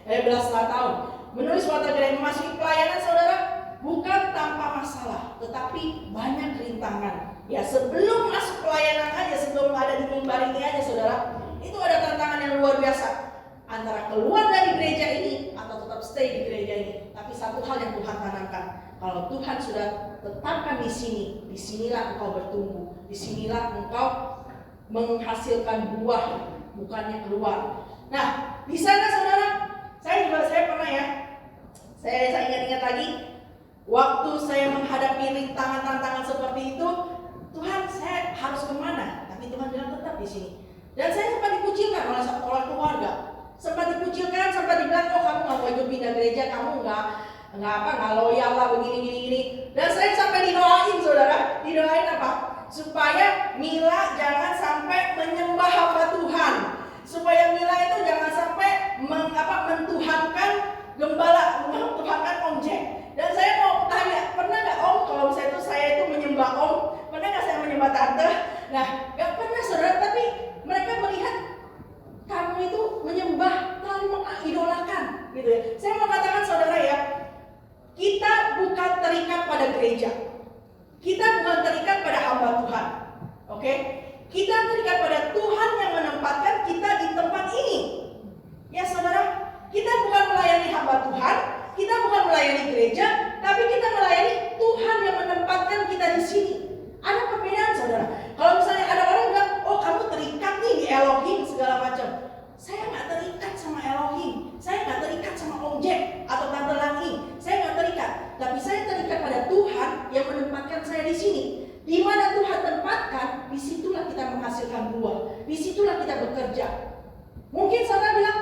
ya, belasan tahun. Menulis warta gereja, memasuki pelayanan saudara, bukan tanpa masalah, tetapi banyak rintangan. Ya, sebelum masuk pelayanan aja, sebelum ada di mimbar ini aja saudara, itu ada tantangan yang luar biasa. Antara keluar dari gereja ini atau tetap stay di gereja ini. Tapi satu hal yang Tuhan tanamkan, kalau Tuhan sudah tetapkan di sini, disinilah engkau bertumbuh, disinilah engkau menghasilkan buah, bukannya keluar. Nah, di sana saudara, saya pernah ya, saya ingat-ingat lagi, waktu saya menghadapi rintangan tantangan seperti itu, Tuhan, saya harus kemana? Tapi Tuhan bilang tetap di sini. Dan saya sempat dikucilkan oleh keluarga, sempat dikucilkan, sempat dibilang, oh kamu nggak mau ikut pindah gereja, kamu nggak loyal lah begini. Dan saya sampai didoain saudara, didoain apa? Supaya Mila jangan sampai menyembah hamba Tuhan, supaya Mila itu jangan sampai mentuhankan gembala, mentuhankan objek. Dan saya mau tanya, pernah nggak Om, kalau saya itu menyembah Om, pernah nggak saya menyembah Tante? Nah, nggak pernah saudara, tapi mereka melihat kamu itu menyembah, terlalu mengidolakan, gitu ya. Saya mau katakan saudara ya, kita bukan terikat pada gereja, kita bukan terikat pada hamba Tuhan, oke? Kita terikat pada Tuhan yang menempatkan kita di tempat ini. Ya saudara, kita bukan melayani hamba Tuhan, kita bukan melayani gereja, tapi kita melayani Tuhan yang menempatkan kita di sini. Ada perbedaan saudara. Kalau misalnya ada orang bilang, oh kamu terikat nih di Elohim segala macam. Saya nggak terikat sama Elohim, saya nggak terikat sama objek atau tante langit. Saya nggak terikat, tapi saya terikat pada Tuhan yang menempatkan saya di sini. Di mana Tuhan tempatkan, disitulah kita menghasilkan buah, disitulah kita bekerja. Mungkin saudara bilang,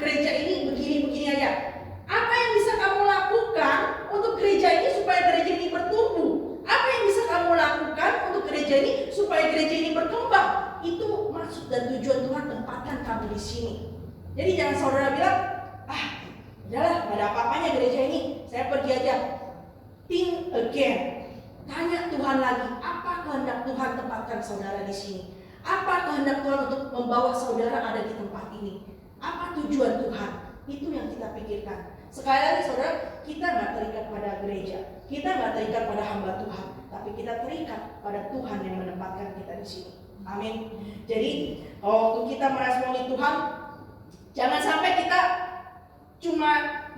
gereja ini begini aja. Apa yang bisa kamu lakukan untuk gereja ini supaya gereja ini bertumbuh? Apa yang bisa kamu lakukan untuk gereja ini supaya gereja ini berkembang? Itu maksud dan tujuan Tuhan tempatkan kamu di sini. Jadi jangan saudara bilang, udahlah, gak ada apa-apanya gereja ini, saya pergi aja. Think again. Tanya Tuhan lagi, apa kehendak Tuhan tempatkan saudara di sini? Apa kehendak Tuhan untuk membawa saudara ada di tempat ini? Apa tujuan Tuhan? Itu yang kita pikirkan. Sekali lagi saudara, kita gak terikat pada gereja, kita gak terikat pada hamba Tuhan, tapi kita terikat pada Tuhan yang menempatkan kita di sini. Amin. Jadi waktu kita meresponi Tuhan, jangan sampai kita cuma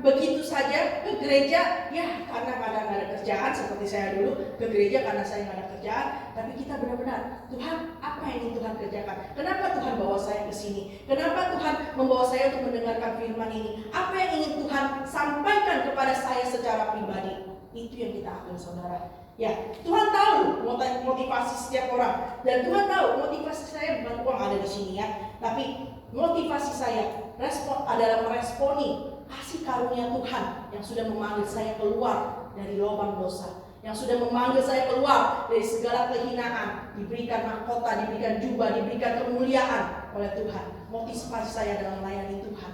begitu saja ke gereja, ya karena kadang ada kerjaan, seperti saya dulu ke gereja karena saya nggak ada kerjaan. Tapi kita benar-benar, Tuhan, apa yang ingin Tuhan kerjakan? Kenapa Tuhan bawa saya ke sini? Kenapa Tuhan membawa saya untuk mendengarkan firman ini? Apa yang ingin Tuhan sampaikan kepada saya secara pribadi? Itu yang kita ambil saudara. Ya, Tuhan tahu motivasi setiap orang, dan Tuhan tahu motivasi saya bukan uang ada di sini ya, tapi motivasi saya adalah meresponi kasih karunia Tuhan yang sudah memanggil saya keluar dari lubang dosa, yang sudah memanggil saya keluar dari segala kehinaan, diberikan mahkota, diberikan jubah, diberikan kemuliaan oleh Tuhan. Motivasi saya dalam melayani Tuhan.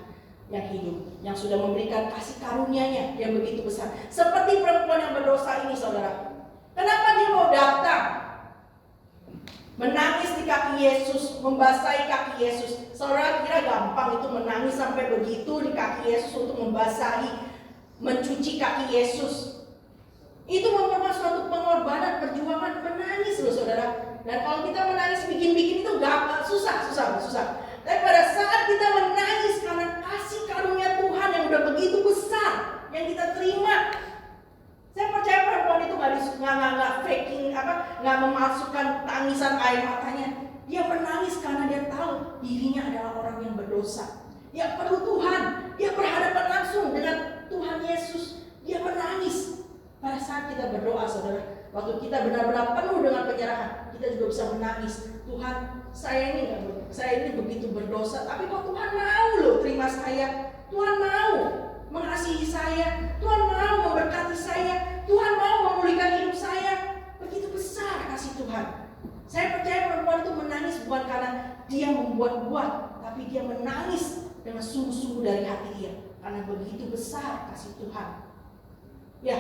yang hidup, yang sudah memberikan kasih karunia-Nya yang begitu besar. Seperti perempuan yang berdosa ini, saudara. Kenapa dia mau datang menangis di kaki Yesus, membasahi kaki Yesus? Saudara kira gampang itu menangis sampai begitu di kaki Yesus untuk membasahi, mencuci kaki Yesus? Itu memerlukan suatu pengorbanan, perjuangan, menangis loh saudara. Dan kalau kita menangis bikin-bikin itu gampang, susah. Tapi pada saat kita menangis karena kasih karunia Tuhan yang udah begitu besar yang kita terima, saya percaya perempuan itu nggak faking, nggak memasukkan tangisan air matanya. Dia menangis karena dia tahu dirinya adalah orang yang berdosa. Dia perlu Tuhan. Dia berhadapan langsung dengan Tuhan Yesus. Dia menangis. Pada saat kita berdoa, saudara, waktu kita benar-benar penuh dengan penyerahan, kita juga bisa menangis. Tuhan, saya ini begitu berdosa, tapi kok Tuhan mau loh terima saya. Tuhan mau mengasihi saya. Tuhan mau memberkati saya. Tuhan mau memulihkan hidup saya. Begitu besar kasih Tuhan. Saya percaya perempuan itu menangis bukan karena dia membuat-buat, tapi dia menangis dengan sungguh-sungguh dari hati dia, karena begitu besar kasih Tuhan. Ya,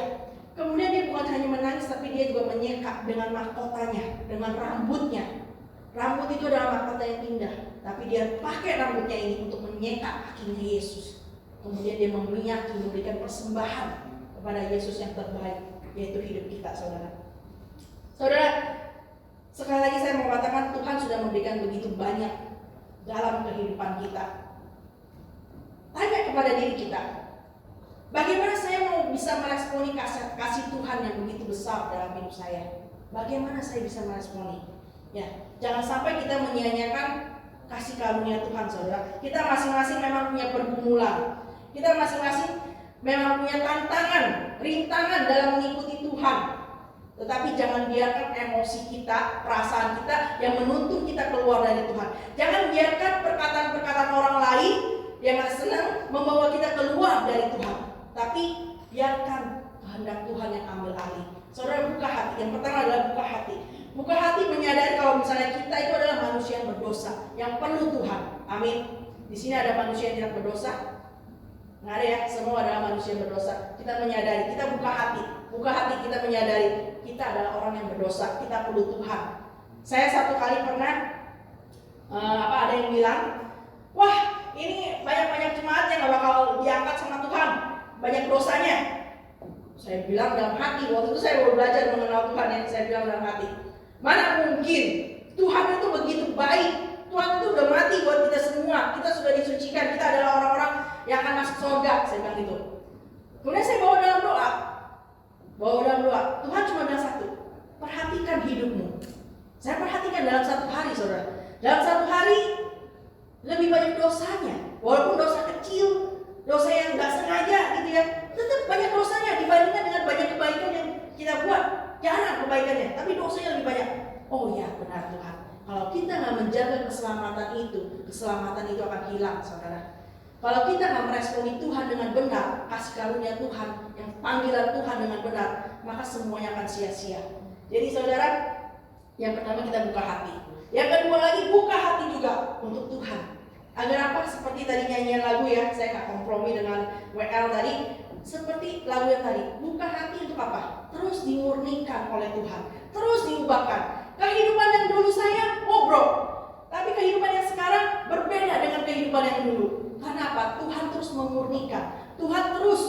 kemudian dia bukan hanya menangis, tapi dia juga menyeka dengan mahkotanya, dengan rambutnya. Rambut itu adalah mahkota yang indah, tapi dia pakai rambutnya ini untuk menyeka kakinya Yesus. Kemudian dia meminyaki, memberikan persembahan kepada Yesus yang terbaik, yaitu hidup kita, saudara. Saudara, sekali lagi saya mau katakan Tuhan sudah memberikan begitu banyak dalam kehidupan kita. Tanya kepada diri kita, bagaimana saya mau bisa meresponi kasih Tuhan yang begitu besar dalam hidup saya? Bagaimana saya bisa meresponi? Ya, jangan sampai kita menyia-nyiakan kasih karunia Tuhan, saudara. Kita masing-masing memang punya pergumulan. Kita masing-masing memang punya tantangan, rintangan dalam mengikuti Tuhan. Tetapi jangan biarkan emosi kita, perasaan kita yang menuntun kita keluar dari Tuhan. Jangan biarkan perkataan-perkataan orang lain yang gak senang membawa kita keluar dari Tuhan. Tapi biarkan kehendak Tuhan yang ambil alih. Saudara, buka hati. Yang pertama adalah buka hati. Buka hati menyadari kalau misalnya kita itu adalah manusia yang berdosa, yang perlu Tuhan. Amin. Di sini ada manusia yang tidak berdosa? Nggak ada ya, semua adalah manusia yang berdosa. Kita menyadari, kita buka hati. Buka hati kita menyadari kita adalah orang yang berdosa, kita perlu Tuhan. Saya satu kali pernah ada yang bilang, wah ini banyak-banyak jemaat yang gak bakal diangkat sama Tuhan, banyak dosanya. Saya bilang dalam hati, waktu itu saya baru belajar mengenal Tuhan ya. Saya bilang dalam hati, mana mungkin Tuhan itu begitu baik. Tuhan itu udah mati buat kita semua. Kita sudah disucikan, kita adalah orang-orang yang akan masuk surga. Saya bilang gitu. Kemudian saya bawa dalam doa, Tuhan cuma bilang satu, perhatikan hidupmu. Saya perhatikan dalam satu hari, saudara. Dalam satu hari lebih banyak dosanya. Walaupun dosa kecil, dosa yang gak sengaja gitu ya, tetap banyak dosanya dibandingkan dengan banyak kebaikan yang kita buat. Jarang kebaikannya, tapi dosanya lebih banyak. Oh ya, benar Tuhan. Kalau kita gak menjaga keselamatan itu akan hilang, saudara. Kalau kita gak meresponi Tuhan dengan benar, kasih karunia Tuhan, yang panggilan Tuhan dengan benar, maka semuanya akan sia-sia. Jadi saudara, yang pertama kita buka hati. Yang kedua lagi, buka hati juga untuk Tuhan. Agar apa? Seperti tadi nyanyian lagu ya, saya gak kompromi dengan WL tadi. Seperti lagu yang tadi, buka hati untuk apa? Terus dimurnikan oleh Tuhan, terus diubahkan. Kehidupan yang dulu saya bobrok, tapi kehidupan yang sekarang berbeda dengan kehidupan yang dulu. Karena apa? Tuhan terus memurnikan, Tuhan terus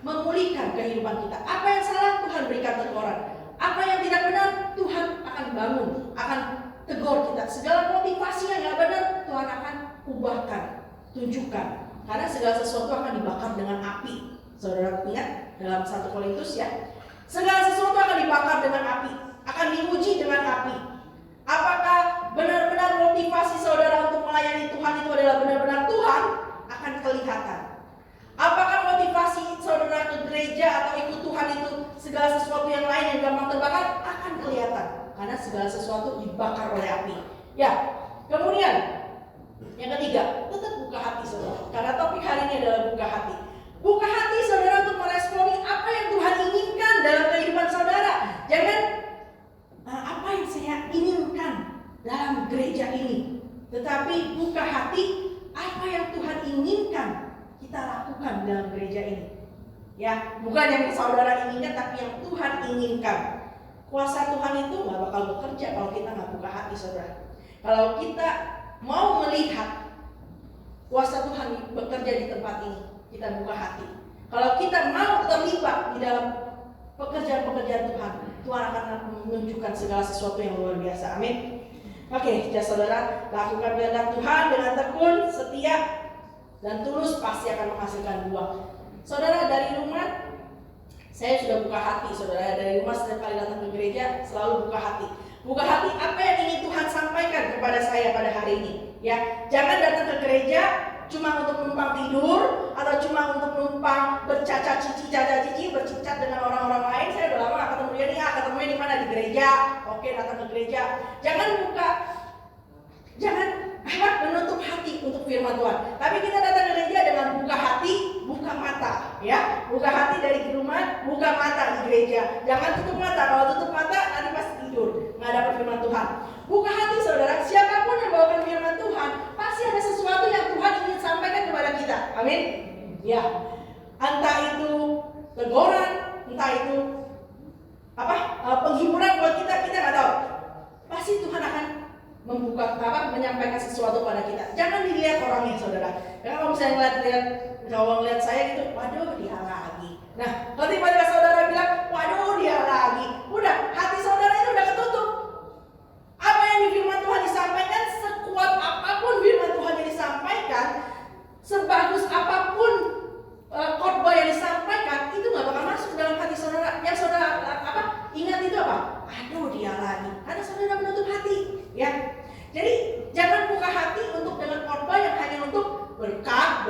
memulihkan kehidupan kita. Apa yang salah Tuhan berikan teguran, apa yang tidak benar Tuhan akan bangun, akan tegur kita. Segala motivasi yang gak benar Tuhan akan ubahkan, tunjukkan. Karena segala sesuatu akan dibakar dengan api. Saudara ingat dalam 1 Korintus ya, segala sesuatu akan dibakar dengan api, akan diuji dengan api. Apakah benar-benar motivasi saudara untuk melayani Tuhan itu adalah benar-benar Tuhan? Akan kelihatan. Apakah motivasi saudara ke gereja atau ikut Tuhan itu segala sesuatu yang lain yang gampang terbakar? Akan kelihatan. Karena segala sesuatu dibakar oleh api. Ya, kemudian yang ketiga, tetap buka hati saudara. Karena topik hari ini adalah buka hati. Buka hati saudara untuk meresponi apa yang Tuhan inginkan dalam kehidupan saudara. Jangan apa yang saya inginkan dalam gereja ini, tetapi buka hati apa yang Tuhan inginkan kita lakukan dalam gereja ini. Ya, bukan yang saudara inginkan, tapi yang Tuhan inginkan. Kuasa Tuhan itu nggak bakal bekerja kalau kita nggak buka hati, saudara. Kalau kita mau melihat kuasa Tuhan bekerja di tempat ini, kita buka hati. Kalau kita mau terlibat di dalam pekerjaan-pekerjaan Tuhan, Tuhan akan menunjukkan segala sesuatu yang luar biasa. Amin. Oke, ya saudara, lakukan kehendak Tuhan dengan tekun, setia, dan tulus, pasti akan menghasilkan buah. Saudara, dari rumah saya sudah buka hati, saudara. Dari rumah setiap kali datang ke gereja selalu buka hati. Buka hati apa yang ingin Tuhan sampaikan kepada saya pada hari ini. Ya, jangan datang ke gereja cuma untuk menumpang tidur atau cuma untuk menumpang bercacat cici, bercicat dengan orang-orang lain. Saya udah lama gak ketemu dia nih, ketemunya di mana? Di gereja. Oke, datang ke gereja. Jangan menutup hati untuk firman Tuhan. Tapi kita datang ke gereja dengan buka hati, buka mata, ya. Buka hati dari rumah, buka mata di gereja. Jangan tutup mata. Kalau tutup mata nanti pasti tidur, nggak dapat firman Tuhan. Buka hati, saudara. Siapapun yang bawakan firman Tuhan, pasti ada sesuatu yang Tuhan ingin sampaikan kepada kita. Amin. Ya. Entah itu teguran, entah itu penghiburan buat kita nggak tahu. Pasti Tuhan akan menyampaikan sesuatu pada kita. Jangan dilihat orangnya, saudara. Karena kalau misalnya ngeliat saya gitu, waduh dia lagi. Nah, kalau tiba-tiba saudara bilang, waduh dia lagi, udah hati saudara itu udah ketutup. Apa yang di firman Tuhan disampaikan, sekuat apapun firman Tuhan yang disampaikan, sebagus apapun khotbah yang disampaikan, itu nggak bakal masuk dalam hati saudara. Yang saudara ingat itu apa? Aduh dia lagi. Karena saudara menutup hati, ya. Jadi jangan buka hati untuk dengan khotbah yang hanya untuk berkat.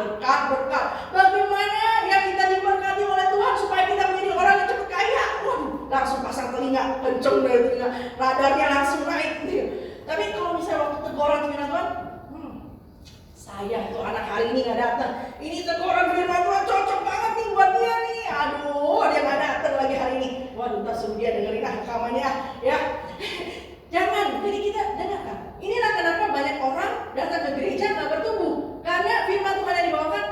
Bagaimana ya kita diberkati oleh Tuhan supaya kita menjadi orang yang cepat kaya? Waduh, langsung pasang telinga, kenceng dari telinga, radarnya langsung naik. Tapi kalau misalnya waktu teguran firman Tuhan, sayang itu anak hari ini nggak datang. Ini teguran firman Tuhan cocok banget nih buat dia nih. Aduh, dia nggak datang lagi hari ini. Waduh, ntar suruh dia dengerin rekamannya, ya. Jangan, jadi kita dengarkan. Inilah kenapa banyak orang datang ke gereja nggak bertumbuh, karena firman Tuhan yang dibawakan,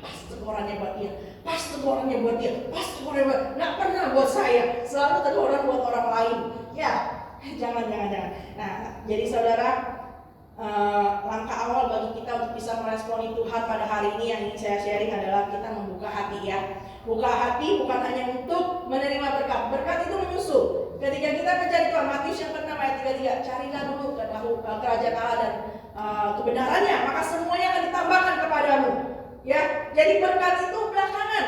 pas tegurannya buat dia, nggak pernah buat saya, selalu teguran buat orang lain. Ya, jangan. Nah, jadi saudara, langkah awal bagi kita untuk bisa meresponi Tuhan pada hari ini yang ingin saya sharing adalah kita membuka hati, ya. Buka hati bukan hanya untuk menerima berkat. Berkat itu menyusul. Ketika kita mencari Tuhan, Matius yang ke-6 ayat 33, carilah dulu kerajaan Allah dan kebenarannya, maka semuanya akan ditambahkan kepadamu. Ya, jadi berkat itu belakangan.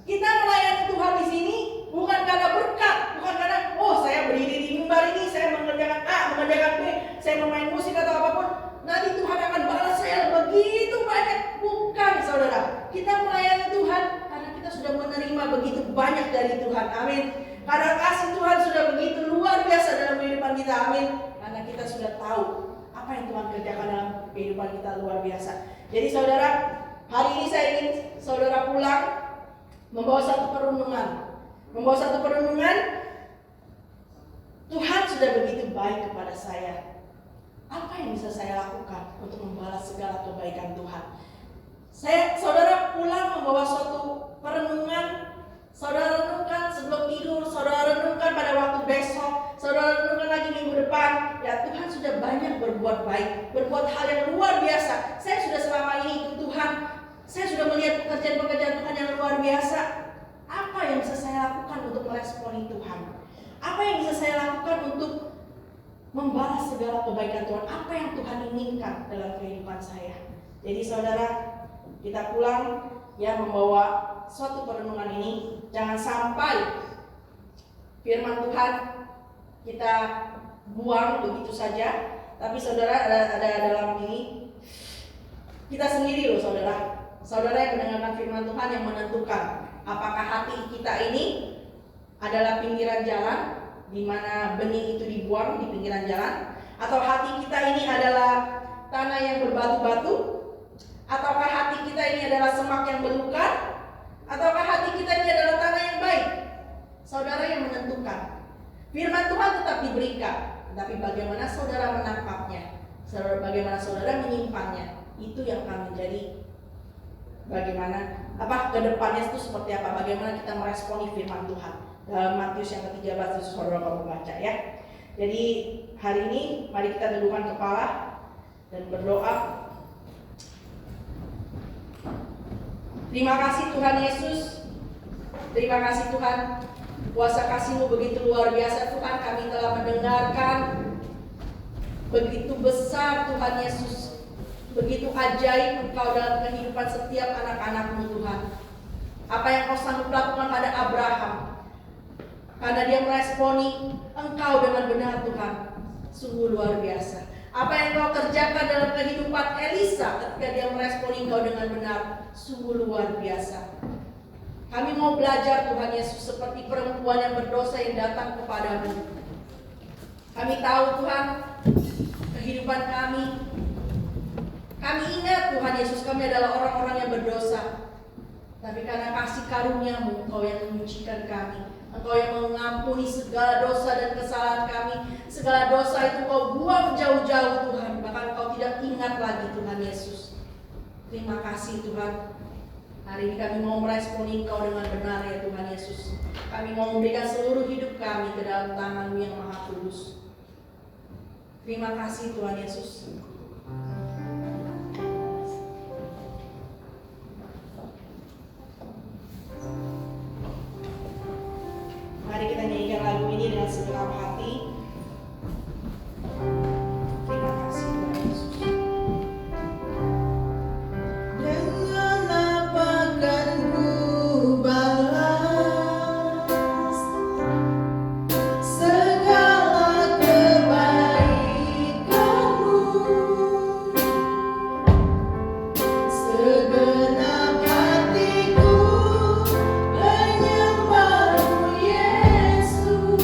Kita melayani Tuhan di sini bukan karena berkat, bukan karena saya berdiri di mimbar ini, saya mengerjakan A, mengerjakan B, saya memain musik atau apapun, nanti Tuhan akan balas saya begitu banyak. Bukan, saudara. Kita melayani Tuhan karena kita sudah menerima begitu banyak dari Tuhan. Amin. Karena kasih Tuhan sudah begitu luar biasa dalam kehidupan kita. Amin. Karena kita sudah tahu apa yang Tuhan kerjakan dalam kehidupan kita luar biasa. Jadi saudara, hari ini saya ingin saudara pulang membawa satu perenungan. Tuhan sudah begitu baik kepada saya. Apa yang bisa saya lakukan untuk membalas segala kebaikan Tuhan? Saudara pulang membawa suatu perenungan. Saudara renungkan sebelum tidur, saudara renungkan pada waktu besok, saudara renungkan lagi minggu depan. Ya, Tuhan sudah banyak berbuat baik, berbuat hal yang luar biasa. Saya sudah selama ini ikut Tuhan, saya sudah melihat pekerjaan-pekerjaan Tuhan yang luar biasa. Apa yang bisa saya lakukan untuk meresponi Tuhan? Apa yang bisa saya lakukan untuk membalas segala kebaikan Tuhan? Apa yang Tuhan inginkan dalam kehidupan saya? Jadi saudara, kita pulang ya membawa suatu perenungan ini. Jangan sampai firman Tuhan kita buang begitu saja. Tapi saudara, ada dalam ini kita sendiri loh, saudara. Saudara yang mendengarkan firman Tuhan yang menentukan apakah hati kita ini adalah pinggiran jalan di mana benih itu dibuang di pinggiran jalan, atau hati kita ini adalah tanah yang berbatu-batu, ataukah hati kita ini adalah semak yang belukar, ataukah hati kita ini adalah tanah yang baik? Saudara yang menentukan. Firman Tuhan tetap diberikan, tapi bagaimana saudara menangkapnya, bagaimana saudara menyimpannya, itu yang akan menjadi bagaimana ke depannya itu seperti apa, bagaimana kita meresponi firman Tuhan. Dalam Matius yang ke-13 itu saudara kamu baca ya. Jadi hari ini mari kita tundukkan kepala dan berdoa. Terima kasih Tuhan Yesus. Terima kasih Tuhan, kuasa kasih-Mu begitu luar biasa Tuhan. Kami telah mendengarkan begitu besar Tuhan Yesus, begitu ajaib Engkau dalam kehidupan setiap anak-anak-Mu Tuhan. Apa yang Kau sanggup lakukan pada Abraham, karena dia meresponi Engkau dengan benar Tuhan, sungguh luar biasa. Apa yang Kau kerjakan dalam kehidupan Elisa ketika dia meresponi Engkau dengan benar, sungguh luar biasa. Kami mau belajar Tuhan Yesus seperti perempuan yang berdosa yang datang kepadamu. Kami tahu Tuhan kehidupan kami. Kami ingat Tuhan Yesus, kami adalah orang-orang yang berdosa. Tapi karena kasih karunia-Mu, Engkau yang menyucikan kami. Engkau yang mengampuni segala dosa dan kesalahan kami. Segala dosa itu Kau buang jauh-jauh Tuhan. Bahkan Kau tidak ingat lagi Tuhan Yesus. Terima kasih Tuhan. Hari ini kami mau meresponi Engkau dengan benar ya Tuhan Yesus. Kami mau memberikan seluruh hidup kami ke dalam tangan-Mu yang Maha Kudus. Terima kasih Tuhan Yesus. Mari kita nyanyikan lagu ini dengan segenap hati. Terima kasih Tuhan Yesus. Dengan apa kan ku balas segala kebaikan-Mu, segenap hatiku menyembah-Mu Yesus.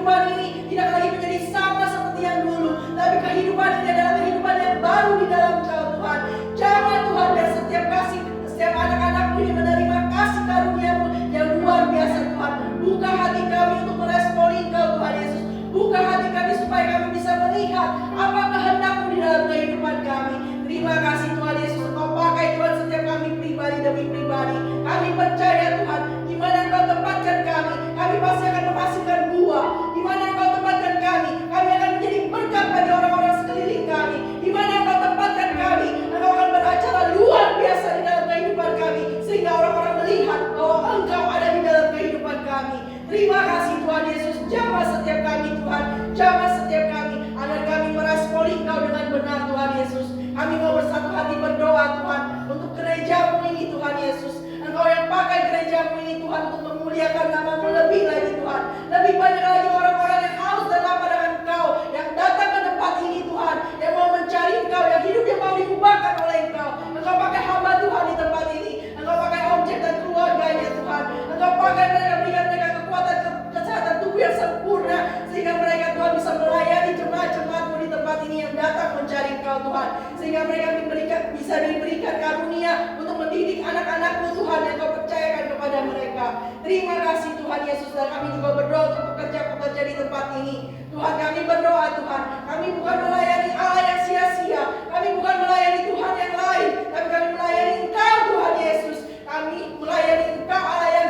kehidupan ini tidak lagi menjadi sama seperti yang dulu, tapi kehidupan ini adalah kehidupan yang baru di dalam Engkau Tuhan. Jamah Tuhan, biar setiap anak-anakmu ini menerima kasih karunia-Mu yang luar biasa Tuhan. Buka hati kami untuk meresponi Engkau Tuhan Yesus. Buka hati kami supaya kami bisa melihat apa kehendak-Mu di dalam kehidupan kami. Terima kasih Tuhan Yesus, Engkau pakai Tuhan setiap kami pribadi demi pribadi. Kami percaya Tuhan, di mana Engkau tempatkan kami pasti akan menghasilkan buah. Di mana Engkau tempatkan kami akan menjadi berkat bagi orang-orang sekeliling kami. Di mana Engkau tempatkan kami, Engkau akan beracara luar biasa di dalam kehidupan kami, sehingga orang-orang melihat bahwa Engkau ada di dalam kehidupan kami. Terima kasih Tuhan Yesus, jamah setiap kami Tuhan, jamah setiap kami, agar kami meresponi Engkau dengan benar Tuhan Yesus. Kami mau bersatu hati berdoa Tuhan untuk gereja-Mu ini Tuhan Yesus. Engkau yang pakai gereja-Mu ini Tuhan untuk memuliakan nama-Mu lebih lagi Tuhan. Lebih banyak lagi orang-orang yang haus dan lapar dengan Engkau, yang datang ke tempat ini Tuhan, yang mau mencari Engkau, yang hidup yang mau diubahkan oleh Engkau. Engkau pakai hamba Tuhan di tempat ini. Engkau pakai objek dan keluarganya Tuhan. Engkau pakai mereka, berikan mereka kekuatan kesehatan tubuh yang sempurna, sehingga mereka Tuhan bisa melayani jemaat-jemaat-Mu di tempat ini yang datang mencari Engkau Tuhan. Sehingga mereka bisa diberikan karunia untuk mendidik anak-anak-Mu Tuhan yang Kau percayakan kepada mereka. Terima kasih Tuhan Yesus, dan kami juga berdoa untuk pekerja-pekerja di tempat ini. Tuhan, kami berdoa Tuhan, kami bukan melayani Allah yang sia-sia, kami bukan melayani Tuhan yang lain, tapi kami melayani Engkau Tuhan Yesus. Kami melayani Engkau Allah yang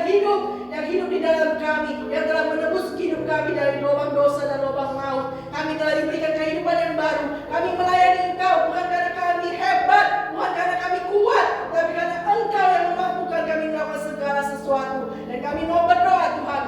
hidup di dalam kami, yang telah menebus hidup kami dari lubang dosa dan lubang maut. Kami telah diberikan kehidupan yang baru. Kami melayani Engkau bukan karena kami hebat, bukan karena kami kuat, tapi karena Engkau yang memampukan kami melakukan segala sesuatu. Dan kami mau berdoa Tuhan,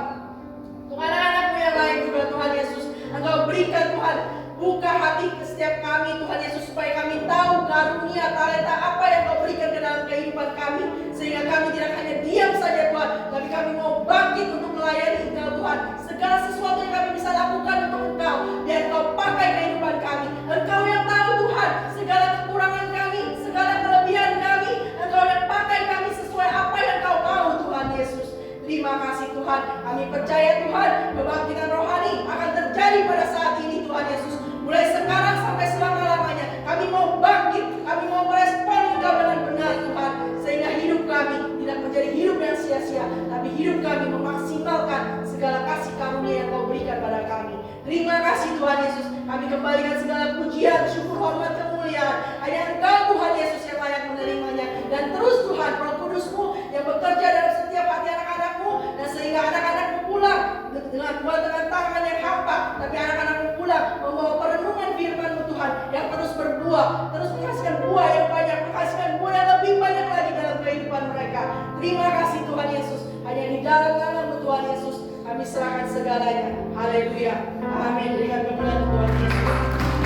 untuk anak-anak-Mu yang lain juga Tuhan Yesus, Engkau berikan Tuhan, buka hati ke setiap kami Tuhan Yesus, supaya kami tahu karunia talenta apa yang Kau berikan ke dalam kehidupan kami, sehingga kami tidak hanya diam saja Tuhan, tapi kami mau bangkit untuk melayani Engkau Tuhan. Segala sesuatu yang kami bisa lakukan untuk Engkau, biar Engkau pakai kehidupan kami. Engkau yang tahu Tuhan segala kekurangan kami, segala kelebihan kami. Engkau yang pakai kami sesuai apa yang Kau mau Tuhan Yesus. Terima kasih Tuhan, kami percaya Tuhan, kebangkitan rohani akan terjadi pada saat ini Tuhan Yesus. Mulai sekarang sampai selama-lamanya, kami mau bangkit, kami mau merespon Engkau dengan benar Tuhan, sehingga hidup kami tidak menjadi hidup yang sia-sia, tapi hidup kami memaksimalkan segala kasih karunia yang Kau berikan pada kami. Terima kasih Tuhan Yesus, kami kembalikan segala pujian, syukur, hormat, kemuliaan hanya Engkau Tuhan Yesus yang layak menerimanya. Dan terus Tuhan, Roh Kudus-Mu yang bekerja dalam setiap hati anak-anak-Mu, dan sehingga anak-anak-Mu pulang dengan tangan yang hampa, tapi anak-anak-Mu pulang membawa perenungan firman-Mu Tuhan yang terus berbuah, terus menghasilkan buah yang banyak, menghasilkan buah yang lebih banyak lagi dalam kehidupan mereka. Terima kasih Tuhan Yesus, hanya di dalam nama-Mu Tuhan Yesus kami serahkan segalanya. Haleluya, amin. Berikan kemuliaan Tuhan Yesus.